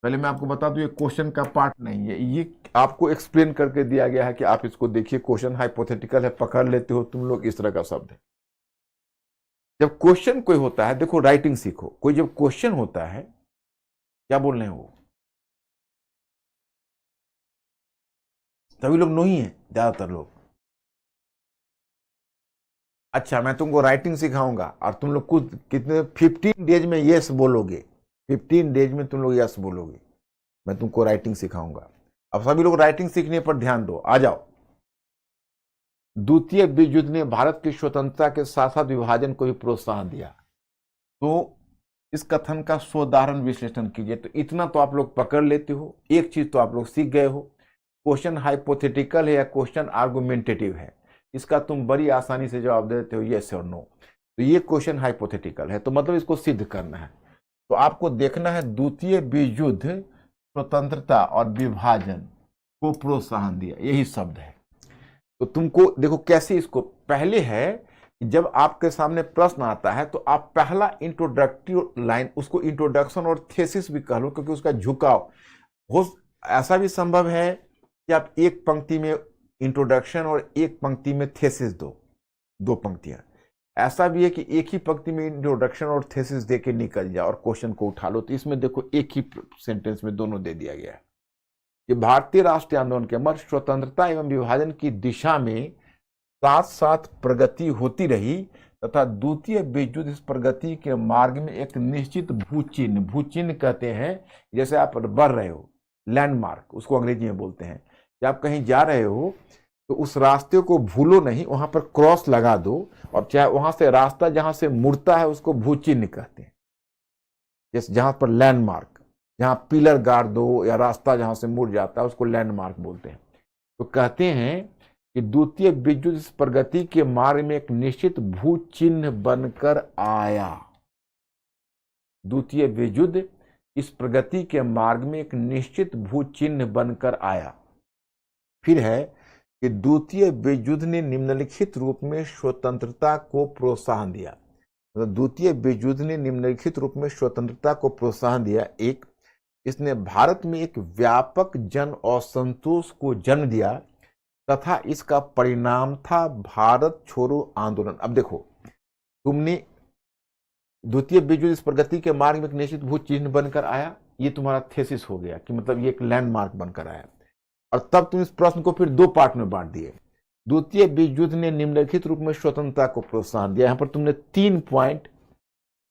पहले मैं आपको बता दूं ये क्वेश्चन का पार्ट नहीं है, ये आपको एक्सप्लेन करके दिया गया है कि आप इसको देखिए, क्वेश्चन हाइपोथेटिकल है, पकड़ लेते हो तुम लोग, इस तरह का शब्द है। जब क्वेश्चन कोई होता है, देखो राइटिंग सीखो, कोई जब क्वेश्चन होता है, क्या बोल रहे हैं वो, सभी लोग नहीं है, ज्यादातर लोग। अच्छा मैं तुमको राइटिंग सिखाऊंगा और तुम लोग कुछ कितने 15 डेज में यस बोलोगे, 15 डेज में तुम लोग यस बोलोगे, मैं तुमको राइटिंग सिखाऊंगा। अब सभी लोग राइटिंग सीखने पर ध्यान दो, आ जाओ। द्वितीय विश्व युद्ध ने भारत की स्वतंत्रता के साथ साथ विभाजन को भी प्रोत्साहन दिया। तो इस कथन का सोदाहरण विश्लेषण कीजिए। तो इतना तो आप लोग पकड़ लेते हो, एक चीज तो आप लोग सीख गए हो, क्वेश्चन हाइपोथेटिकल है या क्वेश्चन आर्गुमेंटेटिव है, इसका तुम बड़ी आसानी से जवाब देते हो यस और नो। तो ये क्वेश्चन हाइपोथेटिकल है, तो मतलब इसको सिद्ध करना है। तो आपको देखना है द्वितीय विश्व युद्ध स्वतंत्रता और विभाजन को प्रोत्साहन दिया, यही शब्द है। तो तुमको देखो कैसे इसको, पहले है कि जब आपके सामने प्रश्न आता है तो आप पहला इंट्रोडक्टिव लाइन, उसको इंट्रोडक्शन और थेसिस भी कह लो, क्योंकि उसका झुकाव हो, ऐसा भी संभव है कि आप एक पंक्ति में इंट्रोडक्शन और एक पंक्ति में थेसिस दो, दो पंक्तियां। ऐसा भी है कि एक ही पंक्ति में इंट्रोडक्शन और थेसिस दे के निकल जाओ और क्वेश्चन को उठा लो। तो इसमें देखो एक ही सेंटेंस में दोनों दे दिया गया है कि भारतीय राष्ट्रीय आंदोलन के मर्म स्वतंत्रता एवं विभाजन की दिशा में साथ साथ प्रगति होती रही तथा द्वितीय विश्व युद्ध इस प्रगति के मार्ग में एक निश्चित भूचिन्ह, भूचिन्ह कहते हैं जैसे आप बढ़ रहे हो, लैंडमार्क उसको अंग्रेजी में बोलते हैं, जब आप कहीं जा रहे हो तो उस रास्ते को भूलो नहीं, वहां पर क्रॉस लगा दो, और चाहे वहां से रास्ता जहां से मुड़ता है उसको भूचिन्ह कहते हैं। जैसे जहां पर लैंडमार्क, जहां पिलर गाड़ दो या रास्ता जहां से मुड़ जाता है उसको लैंडमार्क बोलते हैं। तो कहते हैं कि द्वितीय विश्व युद्ध इस प्रगति के मार्ग में एक निश्चित भू चिन्ह बनकर आया। द्वितीय विश्व युद्ध इस प्रगति के मार्ग में एक निश्चित भू चिन्ह बनकर आया। फिर है कि द्वितीय विश्व युद्ध ने निम्नलिखित रूप में स्वतंत्रता को प्रोत्साहन दिया। द्वितीय विश्व युद्ध ने निम्नलिखित रूप में स्वतंत्रता को प्रोत्साहन दिया। एक, इसने भारत में एक व्यापक जन असंतोष को जन्म दिया तथा इसका परिणाम था भारत छोड़ो आंदोलन। अब देखो, तुमने द्वितीय विश्व युद्ध इस प्रगति के मार्ग में एक निश्चित भू चिन्ह बनकर आया, ये तुम्हारा थेसिस हो गया कि मतलब ये एक लैंडमार्क बनकर आया। और तब तुम इस प्रश्न को फिर दो पार्ट में बांट दिए। द्वितीय विश्व युद्ध ने निम्नलिखित रूप में स्वतंत्रता को प्रोत्साहन दिया। यहां पर तुमने 3 पॉइंट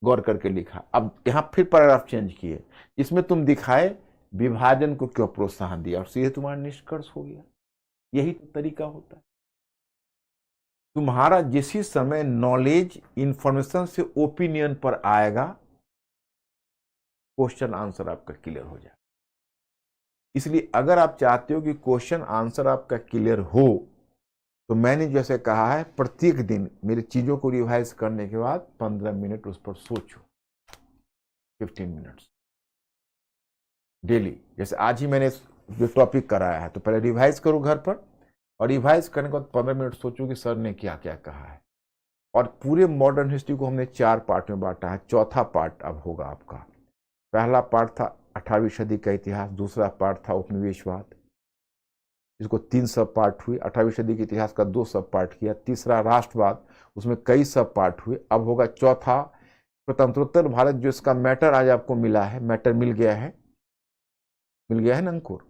गौर करके लिखा। अब यहां फिर पैराग्राफ चेंज किए, इसमें तुम दिखाए विभाजन को क्यों प्रोत्साहन दिया, और सीधे तुम्हारा निष्कर्ष हो गया। यही तो तरीका होता है तुम्हारा। जिस ही समय नॉलेज इंफॉर्मेशन से ओपिनियन पर आएगा, क्वेश्चन आंसर आपका क्लियर हो जाए। इसलिए अगर आप चाहते हो कि क्वेश्चन आंसर आपका क्लियर हो, तो मैंने जैसे कहा है प्रत्येक दिन मेरी चीजों को रिवाइज करने के बाद 15 मिनट उस पर सोचो, 15 मिनट्स डेली। जैसे आज ही मैंने जो टॉपिक कराया है, तो पहले रिवाइज करो घर पर, और रिवाइज करने के बाद 15 मिनट सोचो कि सर ने क्या क्या कहा है। और पूरे मॉडर्न हिस्ट्री को हमने 4 पार्ट में बांटा है। चौथा पार्ट अब होगा आपका। पहला पार्ट था 18वीं सदी का इतिहास, दूसरा पार्ट था उपनिवेशवाद, इसको 3 सब पार्ट हुए। 18वीं सदी के इतिहास का 2 सब पार्ट किया। तीसरा राष्ट्रवाद, उसमें कई सब पार्ट हुए। अब होगा चौथा स्वतंत्रोत्तर भारत, जो इसका मैटर आज आपको मिला है, मैटर मिल गया है ना अंकुर?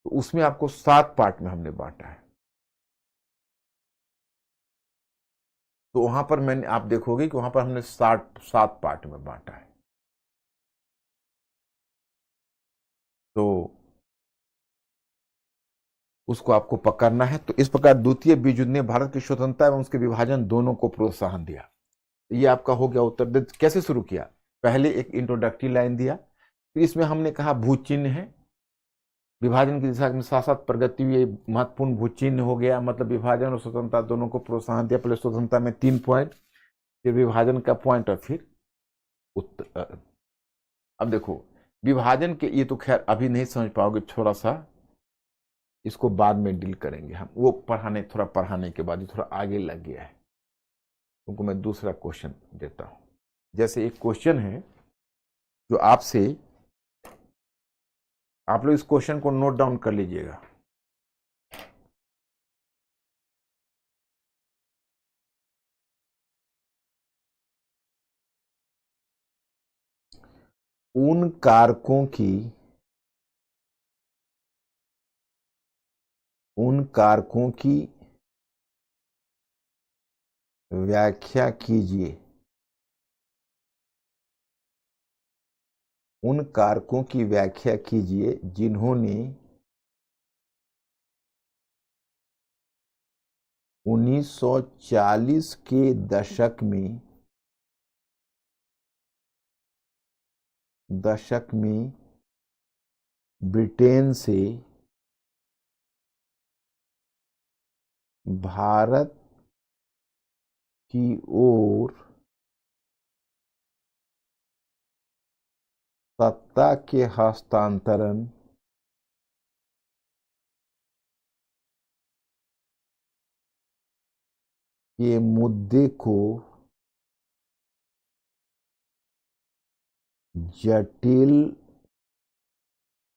तो उसमें आपको 7 पार्ट में हमने बांटा है। तो वहां पर मैंने, आप देखोगे कि वहां पर हमने 7 पार्ट में बांटा है। तो उसको आपको पकड़ना है। तो इस प्रकार द्वितीय विश्व युद्ध ने भारत की स्वतंत्रता एवं उसके विभाजन दोनों को प्रोत्साहन दिया। ये आपका हो गया उत्तर। कैसे शुरू किया? पहले एक इंट्रोडक्टरी लाइन दिया, फिर इसमें हमने कहा भू चिन्ह है, विभाजन की दिशा में साथ साथ प्रगति हुई, महत्वपूर्ण भूचिन्ह हो गया, मतलब विभाजन और स्वतंत्रता दोनों को प्रोत्साहन दिया। पहले स्वतंत्रता में 3 पॉइंट, फिर विभाजन का पॉइंट और फिर उत्तर। अब देखो विभाजन के, ये तो खैर अभी नहीं समझ पाओगे, थोड़ा सा इसको बाद में डील करेंगे हम, वो थोड़ा पढ़ाने के बाद, ये थोड़ा आगे लग गया है। तुमको मैं दूसरा क्वेश्चन देता हूं। जैसे एक क्वेश्चन है जो आपसे, आप लोग इस क्वेश्चन को नोट डाउन कर लीजिएगा। उन कारकों की व्याख्या कीजिए, उन कारकों की व्याख्या कीजिए जिन्होंने 1940 के दशक में ब्रिटेन से भारत की ओर सत्ता के हस्तांतरण के मुद्दे को जटिल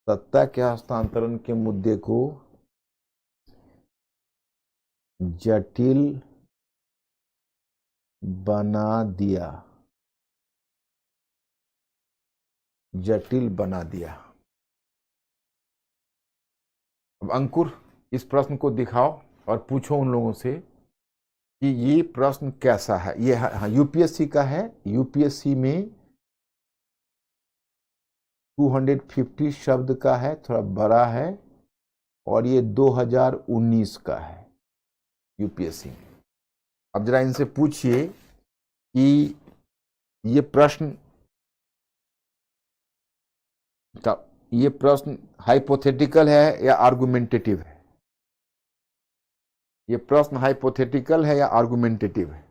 सत्ता के हस्तांतरण के मुद्दे को जटिल बना दिया, जटिल बना दिया। अब अंकुर इस प्रश्न को दिखाओ और पूछो उन लोगों से कि ये प्रश्न कैसा है। ये यूपीएससी का है, यूपीएससी में 250 शब्द का है, थोड़ा बड़ा है, और ये 2019 का है यूपीएससी में। अब जरा इनसे पूछिए कि ये प्रश्न हाइपोथेटिकल है या आर्गुमेंटेटिव है। ये प्रश्न हाइपोथेटिकल है या आर्गुमेंटेटिव है।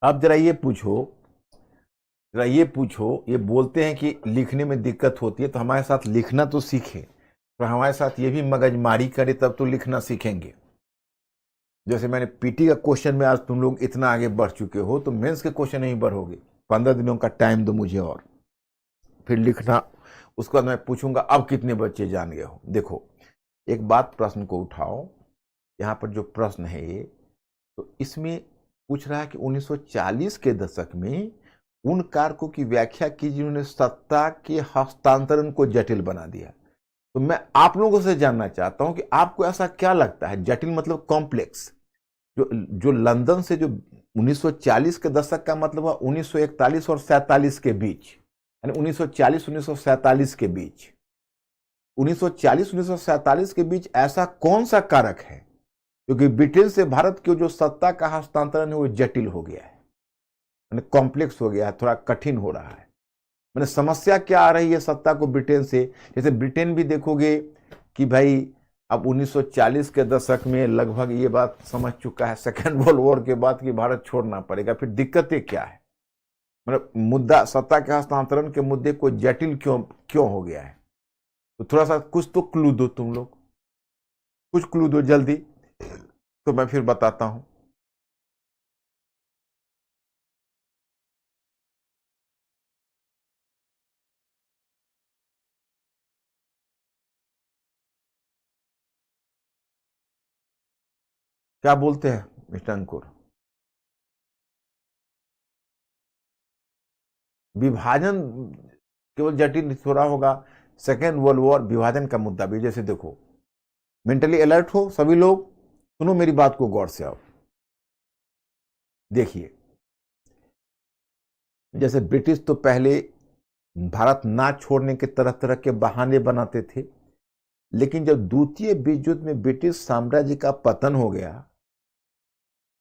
अब जरा ये पूछो, ये बोलते हैं कि लिखने में दिक्कत होती है, तो हमारे साथ लिखना तो सीखे, तो हमारे साथ ये भी मगजमारी करे तब तो लिखना सीखेंगे। जैसे मैंने पीटी का क्वेश्चन में आज तुम लोग इतना आगे बढ़ चुके हो, तो मेंस के क्वेश्चन नहीं बढ़ोगे। 15 दिनों का टाइम दो मुझे, और फिर लिखना। उसके बाद मैं पूछूंगा अब कितने बच्चे जान गए हो। देखो एक बात, प्रश्न को उठाओ। यहाँ पर जो प्रश्न है ये, तो इसमें पूछ रहा है कि 1940 के दशक में उन कारकों की व्याख्या की जिन्होंने सत्ता के हस्तांतरण को जटिल बना दिया। तो मैं आप लोगों से जानना चाहता हूं कि आपको ऐसा क्या लगता है, जटिल मतलब कॉम्प्लेक्स, जो लंदन से जो 1940 के दशक का मतलब है 1941 और 47 के बीच, यानी 1940 1947 के बीच, 1940 1947 के बीच ऐसा कौन सा कारक है क्योंकि ब्रिटेन से भारत की जो सत्ता का हस्तांतरण है वो जटिल हो गया है, यानी कॉम्प्लेक्स हो गया है, थोड़ा कठिन हो रहा है। मैंने समस्या क्या आ रही है सत्ता को ब्रिटेन से। जैसे ब्रिटेन भी देखोगे कि भाई अब 1940 के दशक में लगभग ये बात समझ चुका है सेकेंड वर्ल्ड वॉर के बाद कि भारत छोड़ना पड़ेगा। फिर दिक्कतें क्या है, मतलब मुद्दा सत्ता के हस्तांतरण के मुद्दे को जटिल क्यों हो गया है। तो थोड़ा सा कुछ तो क्लू दो तुम लोग, कुछ क्लू दो जल्दी, तो मैं फिर बताता हूं। क्या बोलते हैं मिस्टर अंकुर? विभाजन केवल जटिल थोड़ा होगा, सेकेंड वर्ल्ड वॉर विभाजन का मुद्दा भी। जैसे देखो मेंटली अलर्ट हो सभी लोग, सुनो मेरी बात को गौर से। आओ देखिए, जैसे ब्रिटिश तो पहले भारत ना छोड़ने के तरह तरह के बहाने बनाते थे, लेकिन जब द्वितीय विश्व युद्ध में ब्रिटिश साम्राज्य का पतन हो गया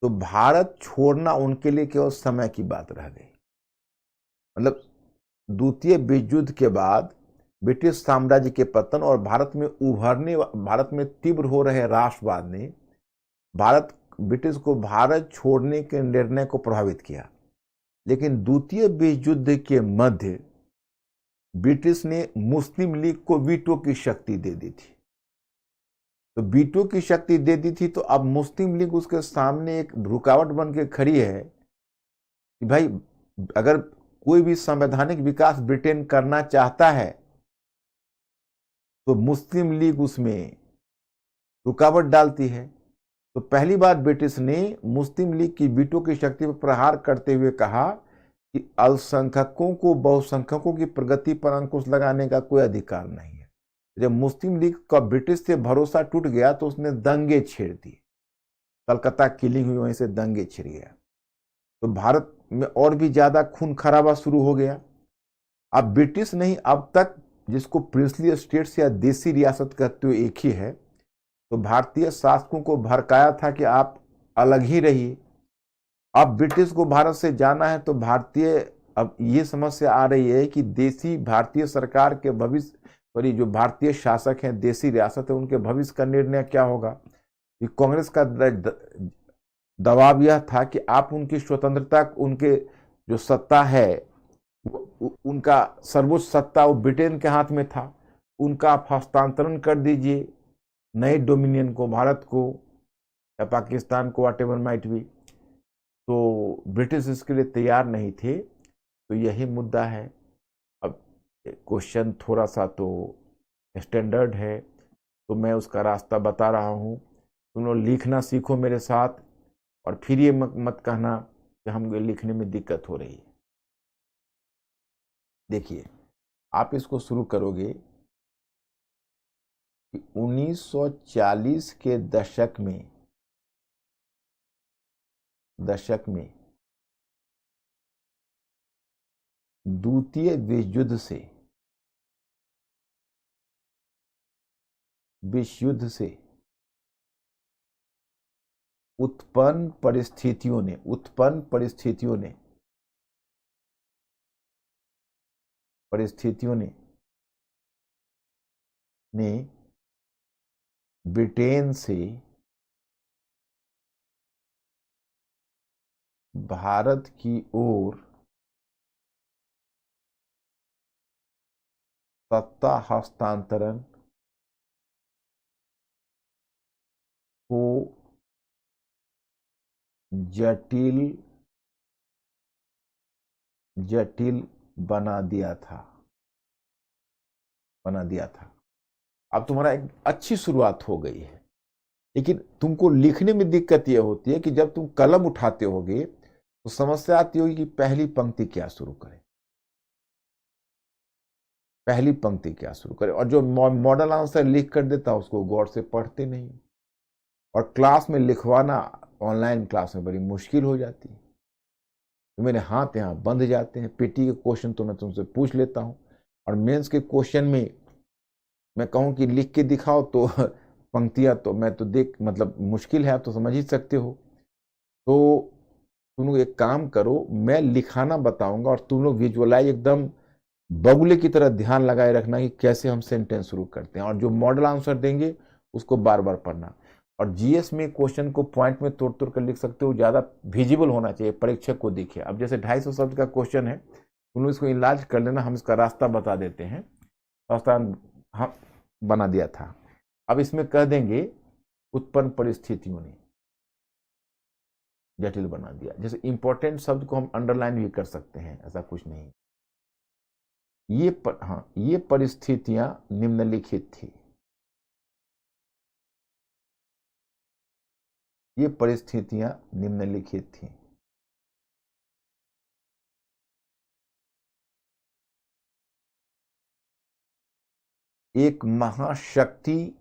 तो भारत छोड़ना उनके लिए केवल समय की बात रह गई। मतलब द्वितीय विश्व युद्ध के बाद ब्रिटिश साम्राज्य के पतन और भारत में तीव्र हो रहे राष्ट्रवाद ने ब्रिटिश को भारत छोड़ने के निर्णय को प्रभावित किया। लेकिन द्वितीय विश्व युद्ध के मध्य ब्रिटिश ने मुस्लिम लीग को वीटो की शक्ति दे दी थी। तो वीटो की शक्ति दे दी थी तो अब मुस्लिम लीग उसके सामने एक रुकावट बन के खड़ी है कि भाई अगर कोई भी संवैधानिक विकास ब्रिटेन करना चाहता है तो मुस्लिम लीग उसमें रुकावट डालती है। तो पहली बार ब्रिटिश ने मुस्लिम लीग की वीटो की शक्ति पर प्रहार करते हुए कहा कि अल्पसंख्यकों को बहुसंख्यकों की प्रगति पर अंकुश लगाने का कोई अधिकार नहीं है। जब मुस्लिम लीग का ब्रिटिश से भरोसा टूट गया तो उसने दंगे छेड़ दिए, कलकत्ता किलिंग हुई, वहीं से दंगे छिड़ गया। तो भारत में और भी ज्यादा खून खराबा शुरू हो गया। अब ब्रिटिश नहीं, अब तक जिसको प्रिंसली स्टेट्स या देसी रियासत कहते हुए एक ही है, तो भारतीय शासकों को भड़काया था कि आप अलग ही रहिए। अब ब्रिटिश को भारत से जाना है तो अब ये समस्या आ रही है कि देसी भारतीय सरकार के भविष्य और जो भारतीय शासक हैं, देसी रियासत है, उनके भविष्य का निर्णय क्या होगा। कि कांग्रेस का दबाव यह था कि आप उनकी स्वतंत्रता, उनके जो सत्ता है, उनका सर्वोच्च सत्ता वो ब्रिटेन के हाथ में था, उनका आप हस्तांतरण कर दीजिए नए डोमिनियन को, भारत को या पाकिस्तान को, वॉट एवर माइट बी। तो ब्रिटिश इसके लिए तैयार नहीं थे। तो यही मुद्दा है। अब क्वेश्चन थोड़ा सा तो स्टैंडर्ड है, तो मैं उसका रास्ता बता रहा हूँ। तुम लोग लिखना सीखो मेरे साथ, और फिर ये मत कहना कि हमको लिखने में दिक्कत हो रही है। देखिए, आप इसको शुरू करोगे कि 1940 के दशक में द्वितीय विश्व युद्ध से उत्पन्न परिस्थितियों ने ब्रिटेन से भारत की ओर सत्ता हस्तांतरण को जटिल बना दिया था। अब तुम्हारा एक अच्छी शुरुआत हो गई है, लेकिन तुमको लिखने में दिक्कत यह होती है कि जब तुम कलम उठाते होगे तो समस्या आती होगी कि पहली पंक्ति क्या शुरू करें, और जो मॉडल आंसर लिख कर देता उसको गौर से पढ़ते नहीं, और क्लास में लिखवाना ऑनलाइन क्लास में बड़ी मुश्किल हो जाती है। तो मेरे हाथ यहाँ बंध जाते हैं। पीटी के क्वेश्चन तो मैं तुमसे पूछ लेता हूँ, और मेंस के क्वेश्चन में मैं कहूँ कि लिख के दिखाओ तो पंक्तियाँ तो मैं तो मतलब मुश्किल है, आप तो समझ ही सकते हो। तो तुम लोग एक काम करो, मैं लिखाना बताऊंगा और तुम लोग विजुअलाइज एकदम बगुले की तरह ध्यान लगाए रखना कि कैसे हम सेंटेंस शुरू करते हैं, और जो मॉडल आंसर देंगे उसको बार बार पढ़ना। और जीएस में क्वेश्चन को पॉइंट में तोड़ तोड़ कर लिख सकते हो, ज्यादा विजिबल होना चाहिए, परीक्षक को दिखे। अब जैसे 250 शब्द का क्वेश्चन है, तुम लोग इसको इलाज कर लेना, हम इसका रास्ता बता देते हैं। रास्ता हम बना दिया था। अब इसमें कह देंगे उत्पन्न परिस्थितियों ने जटिल बना दिया। जैसे इंपॉर्टेंट शब्द को हम अंडरलाइन भी कर सकते हैं, ऐसा कुछ नहीं। ये परिस्थितियां निम्नलिखित थी। एक महाशक्ति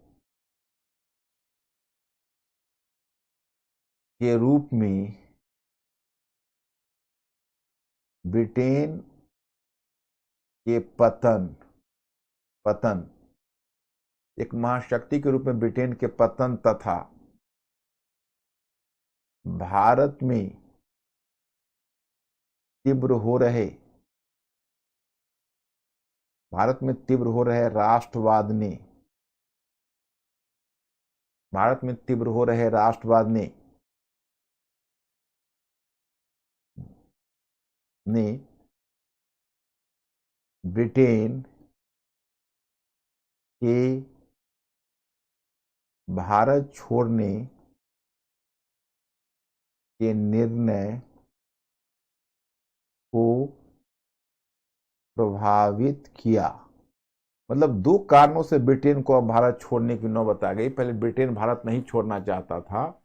के रूप में ब्रिटेन के पतन एक महाशक्ति के रूप में ब्रिटेन के पतन तथा भारत में तीव्र हो रहे राष्ट्रवाद ने ब्रिटेन के भारत छोड़ने के निर्णय को प्रभावित किया। मतलब दो कारणों से ब्रिटेन को अब भारत छोड़ने की नौबत आ गई। पहले ब्रिटेन भारत नहीं छोड़ना चाहता था,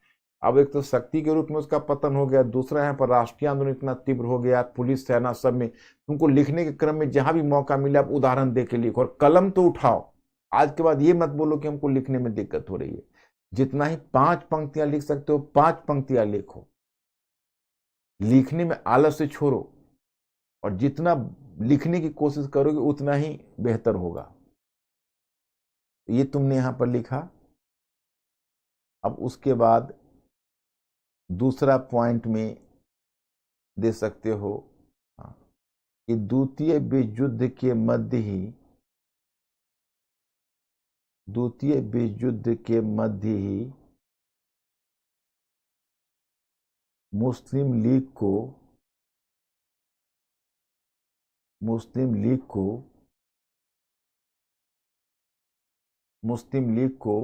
अब एक तो शक्ति के रूप में उसका पतन हो गया, दूसरा यहाँ पर राष्ट्रीय आंदोलन इतना तीव्र हो गया, पुलिस सेना सब में। तुमको लिखने के क्रम में जहां भी मौका मिले आप उदाहरण दे के लिखो और कलम तो उठाओ। आज के बाद ये मत बोलो कि हमको लिखने में दिक्कत हो रही है। जितना ही 5 पंक्तियां लिख सकते हो 5 पंक्तियां लिखो, लिखने में आलस से छोड़ो, और जितना लिखने की कोशिश करोगे उतना ही बेहतर होगा। ये तुमने यहां पर लिखा। अब उसके बाद दूसरा पॉइंट में दे सकते हो कि द्वितीय विश्व युद्ध के मध्य ही मुस्लिम लीग को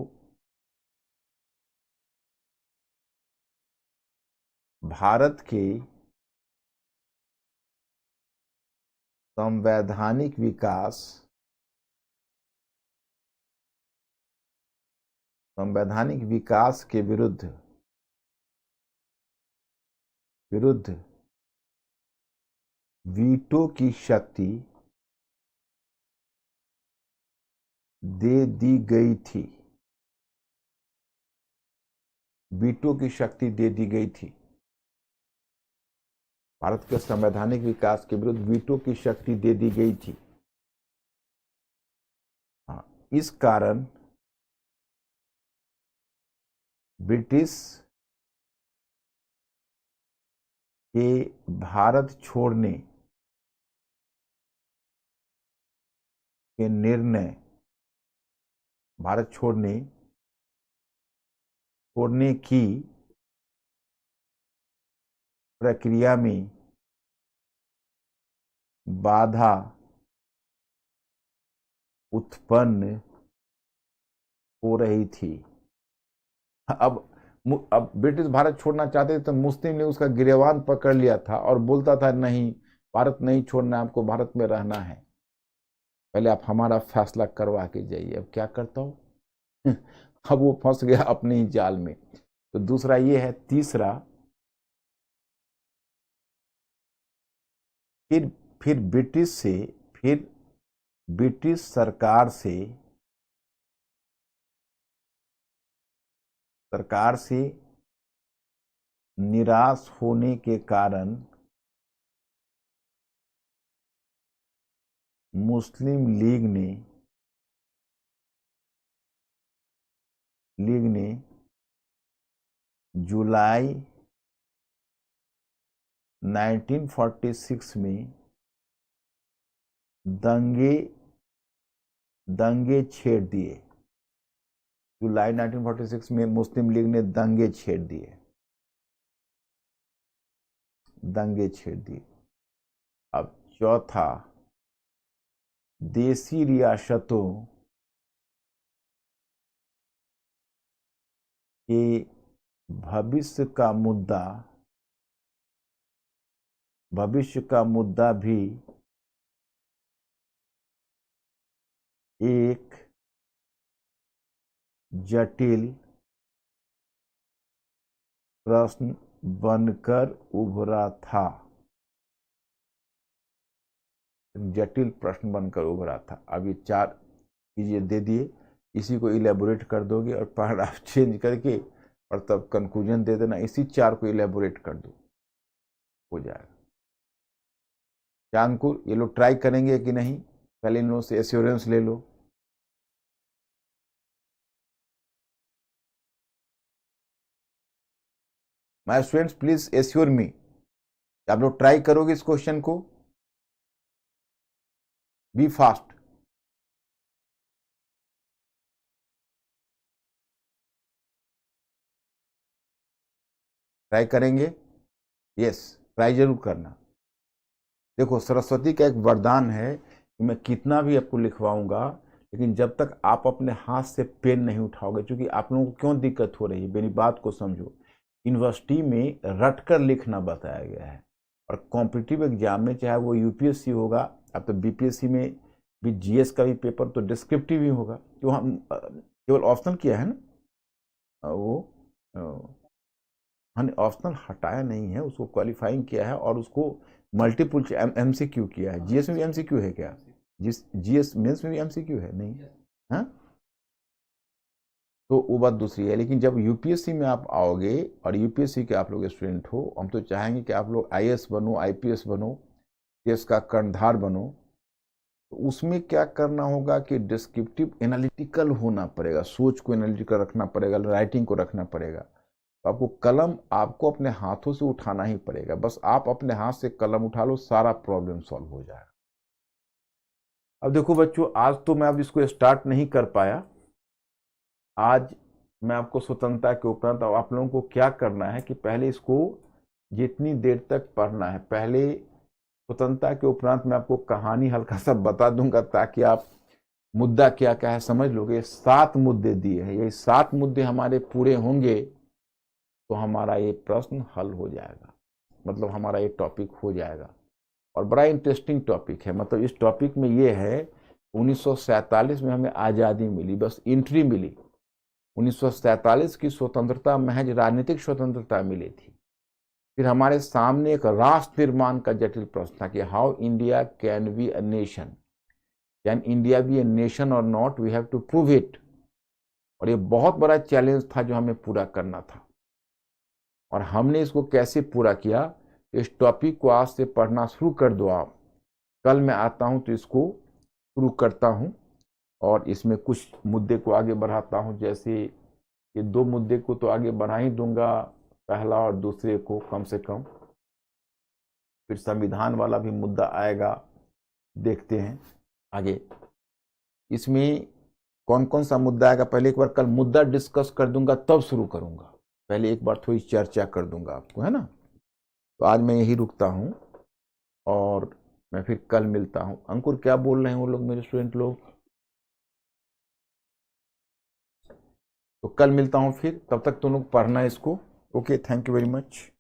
भारत के संवैधानिक विकास के विरुद्ध वीटो की शक्ति दे दी गई थी। भारत के संवैधानिक विकास के विरुद्ध वीटो की शक्ति दे दी गई थी। इस कारण ब्रिटिश के भारत छोड़ने की प्रक्रिया में बाधा उत्पन्न हो रही थी। अब ब्रिटिश भारत छोड़ना चाहते थे तो मुस्लिम ने उसका गिरेबान पकड़ लिया था और बोलता था नहीं, भारत नहीं छोड़ना, आपको भारत में रहना है, पहले आप हमारा फैसला करवा के जाइए। अब क्या करता हूं अब वो फंस गया अपने ही जाल में। तो दूसरा ये है। तीसरा, फिर ब्रिटिश सरकार से निराश होने के कारण मुस्लिम लीग ने जुलाई 1946 में दंगे छेड़ दिए। जुलाई 1946 में मुस्लिम लीग ने दंगे छेड़ दिए। अब चौथा, देसी रियासतों के भविष्य का मुद्दा भी एक जटिल प्रश्न बनकर उभरा था। अब ये 4 चीजें दे दिए, इसी को इलेबोरेट कर दोगे और पैराग्राफ चेंज करके और तब कंक्लूजन दे देना, इसी 4 को इलेबोरेट कर दो, हो जाएगा। क्या अंकुर ये लोग ट्राई करेंगे कि नहीं? पहले इन लोगों से एश्योरेंस ले लो। My students please assure me, आप लोग ट्राई करोगे इस क्वेश्चन को? Be fast. ट्राई करेंगे? यस, ट्राई जरूर करना। देखो सरस्वती का एक वरदान है कि मैं कितना भी आपको लिखवाऊंगा, लेकिन जब तक आप अपने हाथ से पेन नहीं उठाओगे, क्योंकि आप लोगों को क्यों दिक्कत हो रही है, मेरी बात को समझो। यूनिवर्सिटी में रटकर लिखना बताया गया है, और कॉम्पिटिटिव एग्जाम में चाहे वो यूपीएससी होगा, अब तो बीपीएससी में भी जीएस का भी पेपर तो डिस्क्रिप्टिव ही होगा, तो हम केवल ऑप्शनल किया है ना, वो हमने ऑप्शनल हटाया नहीं है, उसको क्वालिफाइंग किया है और उसको मल्टीपुल एमसीक्यू किया है। जीएस में भी एमसीक्यू है क्या? जीएस मेंस में भी एमसीक्यू है नहीं? हाँ, तो वो बात दूसरी है। लेकिन जब यूपीएससी में आप आओगे और यूपीएससी के आप लोग स्टूडेंट हो, हम तो चाहेंगे कि आप लोग आईएएस बनो, आईपीएस बनो, देश का कर्णधार बनो। तो उसमें क्या करना होगा कि डिस्क्रिप्टिव एनालिटिकल होना पड़ेगा, सोच को एनालिटिकल रखना पड़ेगा, राइटिंग को रखना पड़ेगा। तो आपको कलम आपको अपने हाथों से उठाना ही पड़ेगा, बस आप अपने हाथ से कलम उठा लो, सारा प्रॉब्लम सॉल्व हो जाएगा। अब देखो बच्चों, आज तो मैं अब इसको स्टार्ट नहीं कर पाया। आज मैं आपको स्वतंत्रता के उपरांत, अब आप लोगों को क्या करना है कि पहले इसको जितनी देर तक पढ़ना है, पहले स्वतंत्रता के उपरांत मैं आपको कहानी हल्का सा बता दूंगा, ताकि आप मुद्दा क्या क्या है समझ लोगे। 7 मुद्दे दिए हैं, ये 7 मुद्दे हमारे पूरे होंगे तो हमारा ये प्रश्न हल हो जाएगा, मतलब हमारा ये टॉपिक हो जाएगा। और बड़ा इंटरेस्टिंग टॉपिक है, मतलब इस टॉपिक में ये है 1947 में हमें आज़ादी मिली, बस एंट्री मिली। 1947 की स्वतंत्रता महज राजनीतिक स्वतंत्रता मिली थी। फिर हमारे सामने एक राष्ट्र निर्माण का जटिल प्रश्न था कि how India can be a nation, can India be a nation और not, we have to prove it. और ये बहुत बड़ा चैलेंज था जो हमें पूरा करना था, और हमने इसको कैसे पूरा किया। इस टॉपिक को आज से पढ़ना शुरू कर दो आप, कल मैं आता हूं तो इसको शुरू करता हूं और इसमें कुछ मुद्दे को आगे बढ़ाता हूं। जैसे ये 2 मुद्दे को तो आगे बढ़ा ही दूंगा, पहला और दूसरे को कम से कम। फिर संविधान वाला भी मुद्दा आएगा, देखते हैं आगे इसमें कौन कौन सा मुद्दा आएगा। पहले एक बार कल मुद्दा डिस्कस कर दूंगा, तब शुरू करूंगा। पहले एक बार थोड़ी चर्चा कर दूंगा आपको, है ना। तो आज मैं यही रुकता हूं और मैं फिर कल मिलता हूं। अंकुर क्या बोल रहे हैं वो लोग, मेरे स्टूडेंट लोग? तो कल मिलता हूं फिर, तब तक तुम लोग पढ़ना इसको। Okay, thank you very much.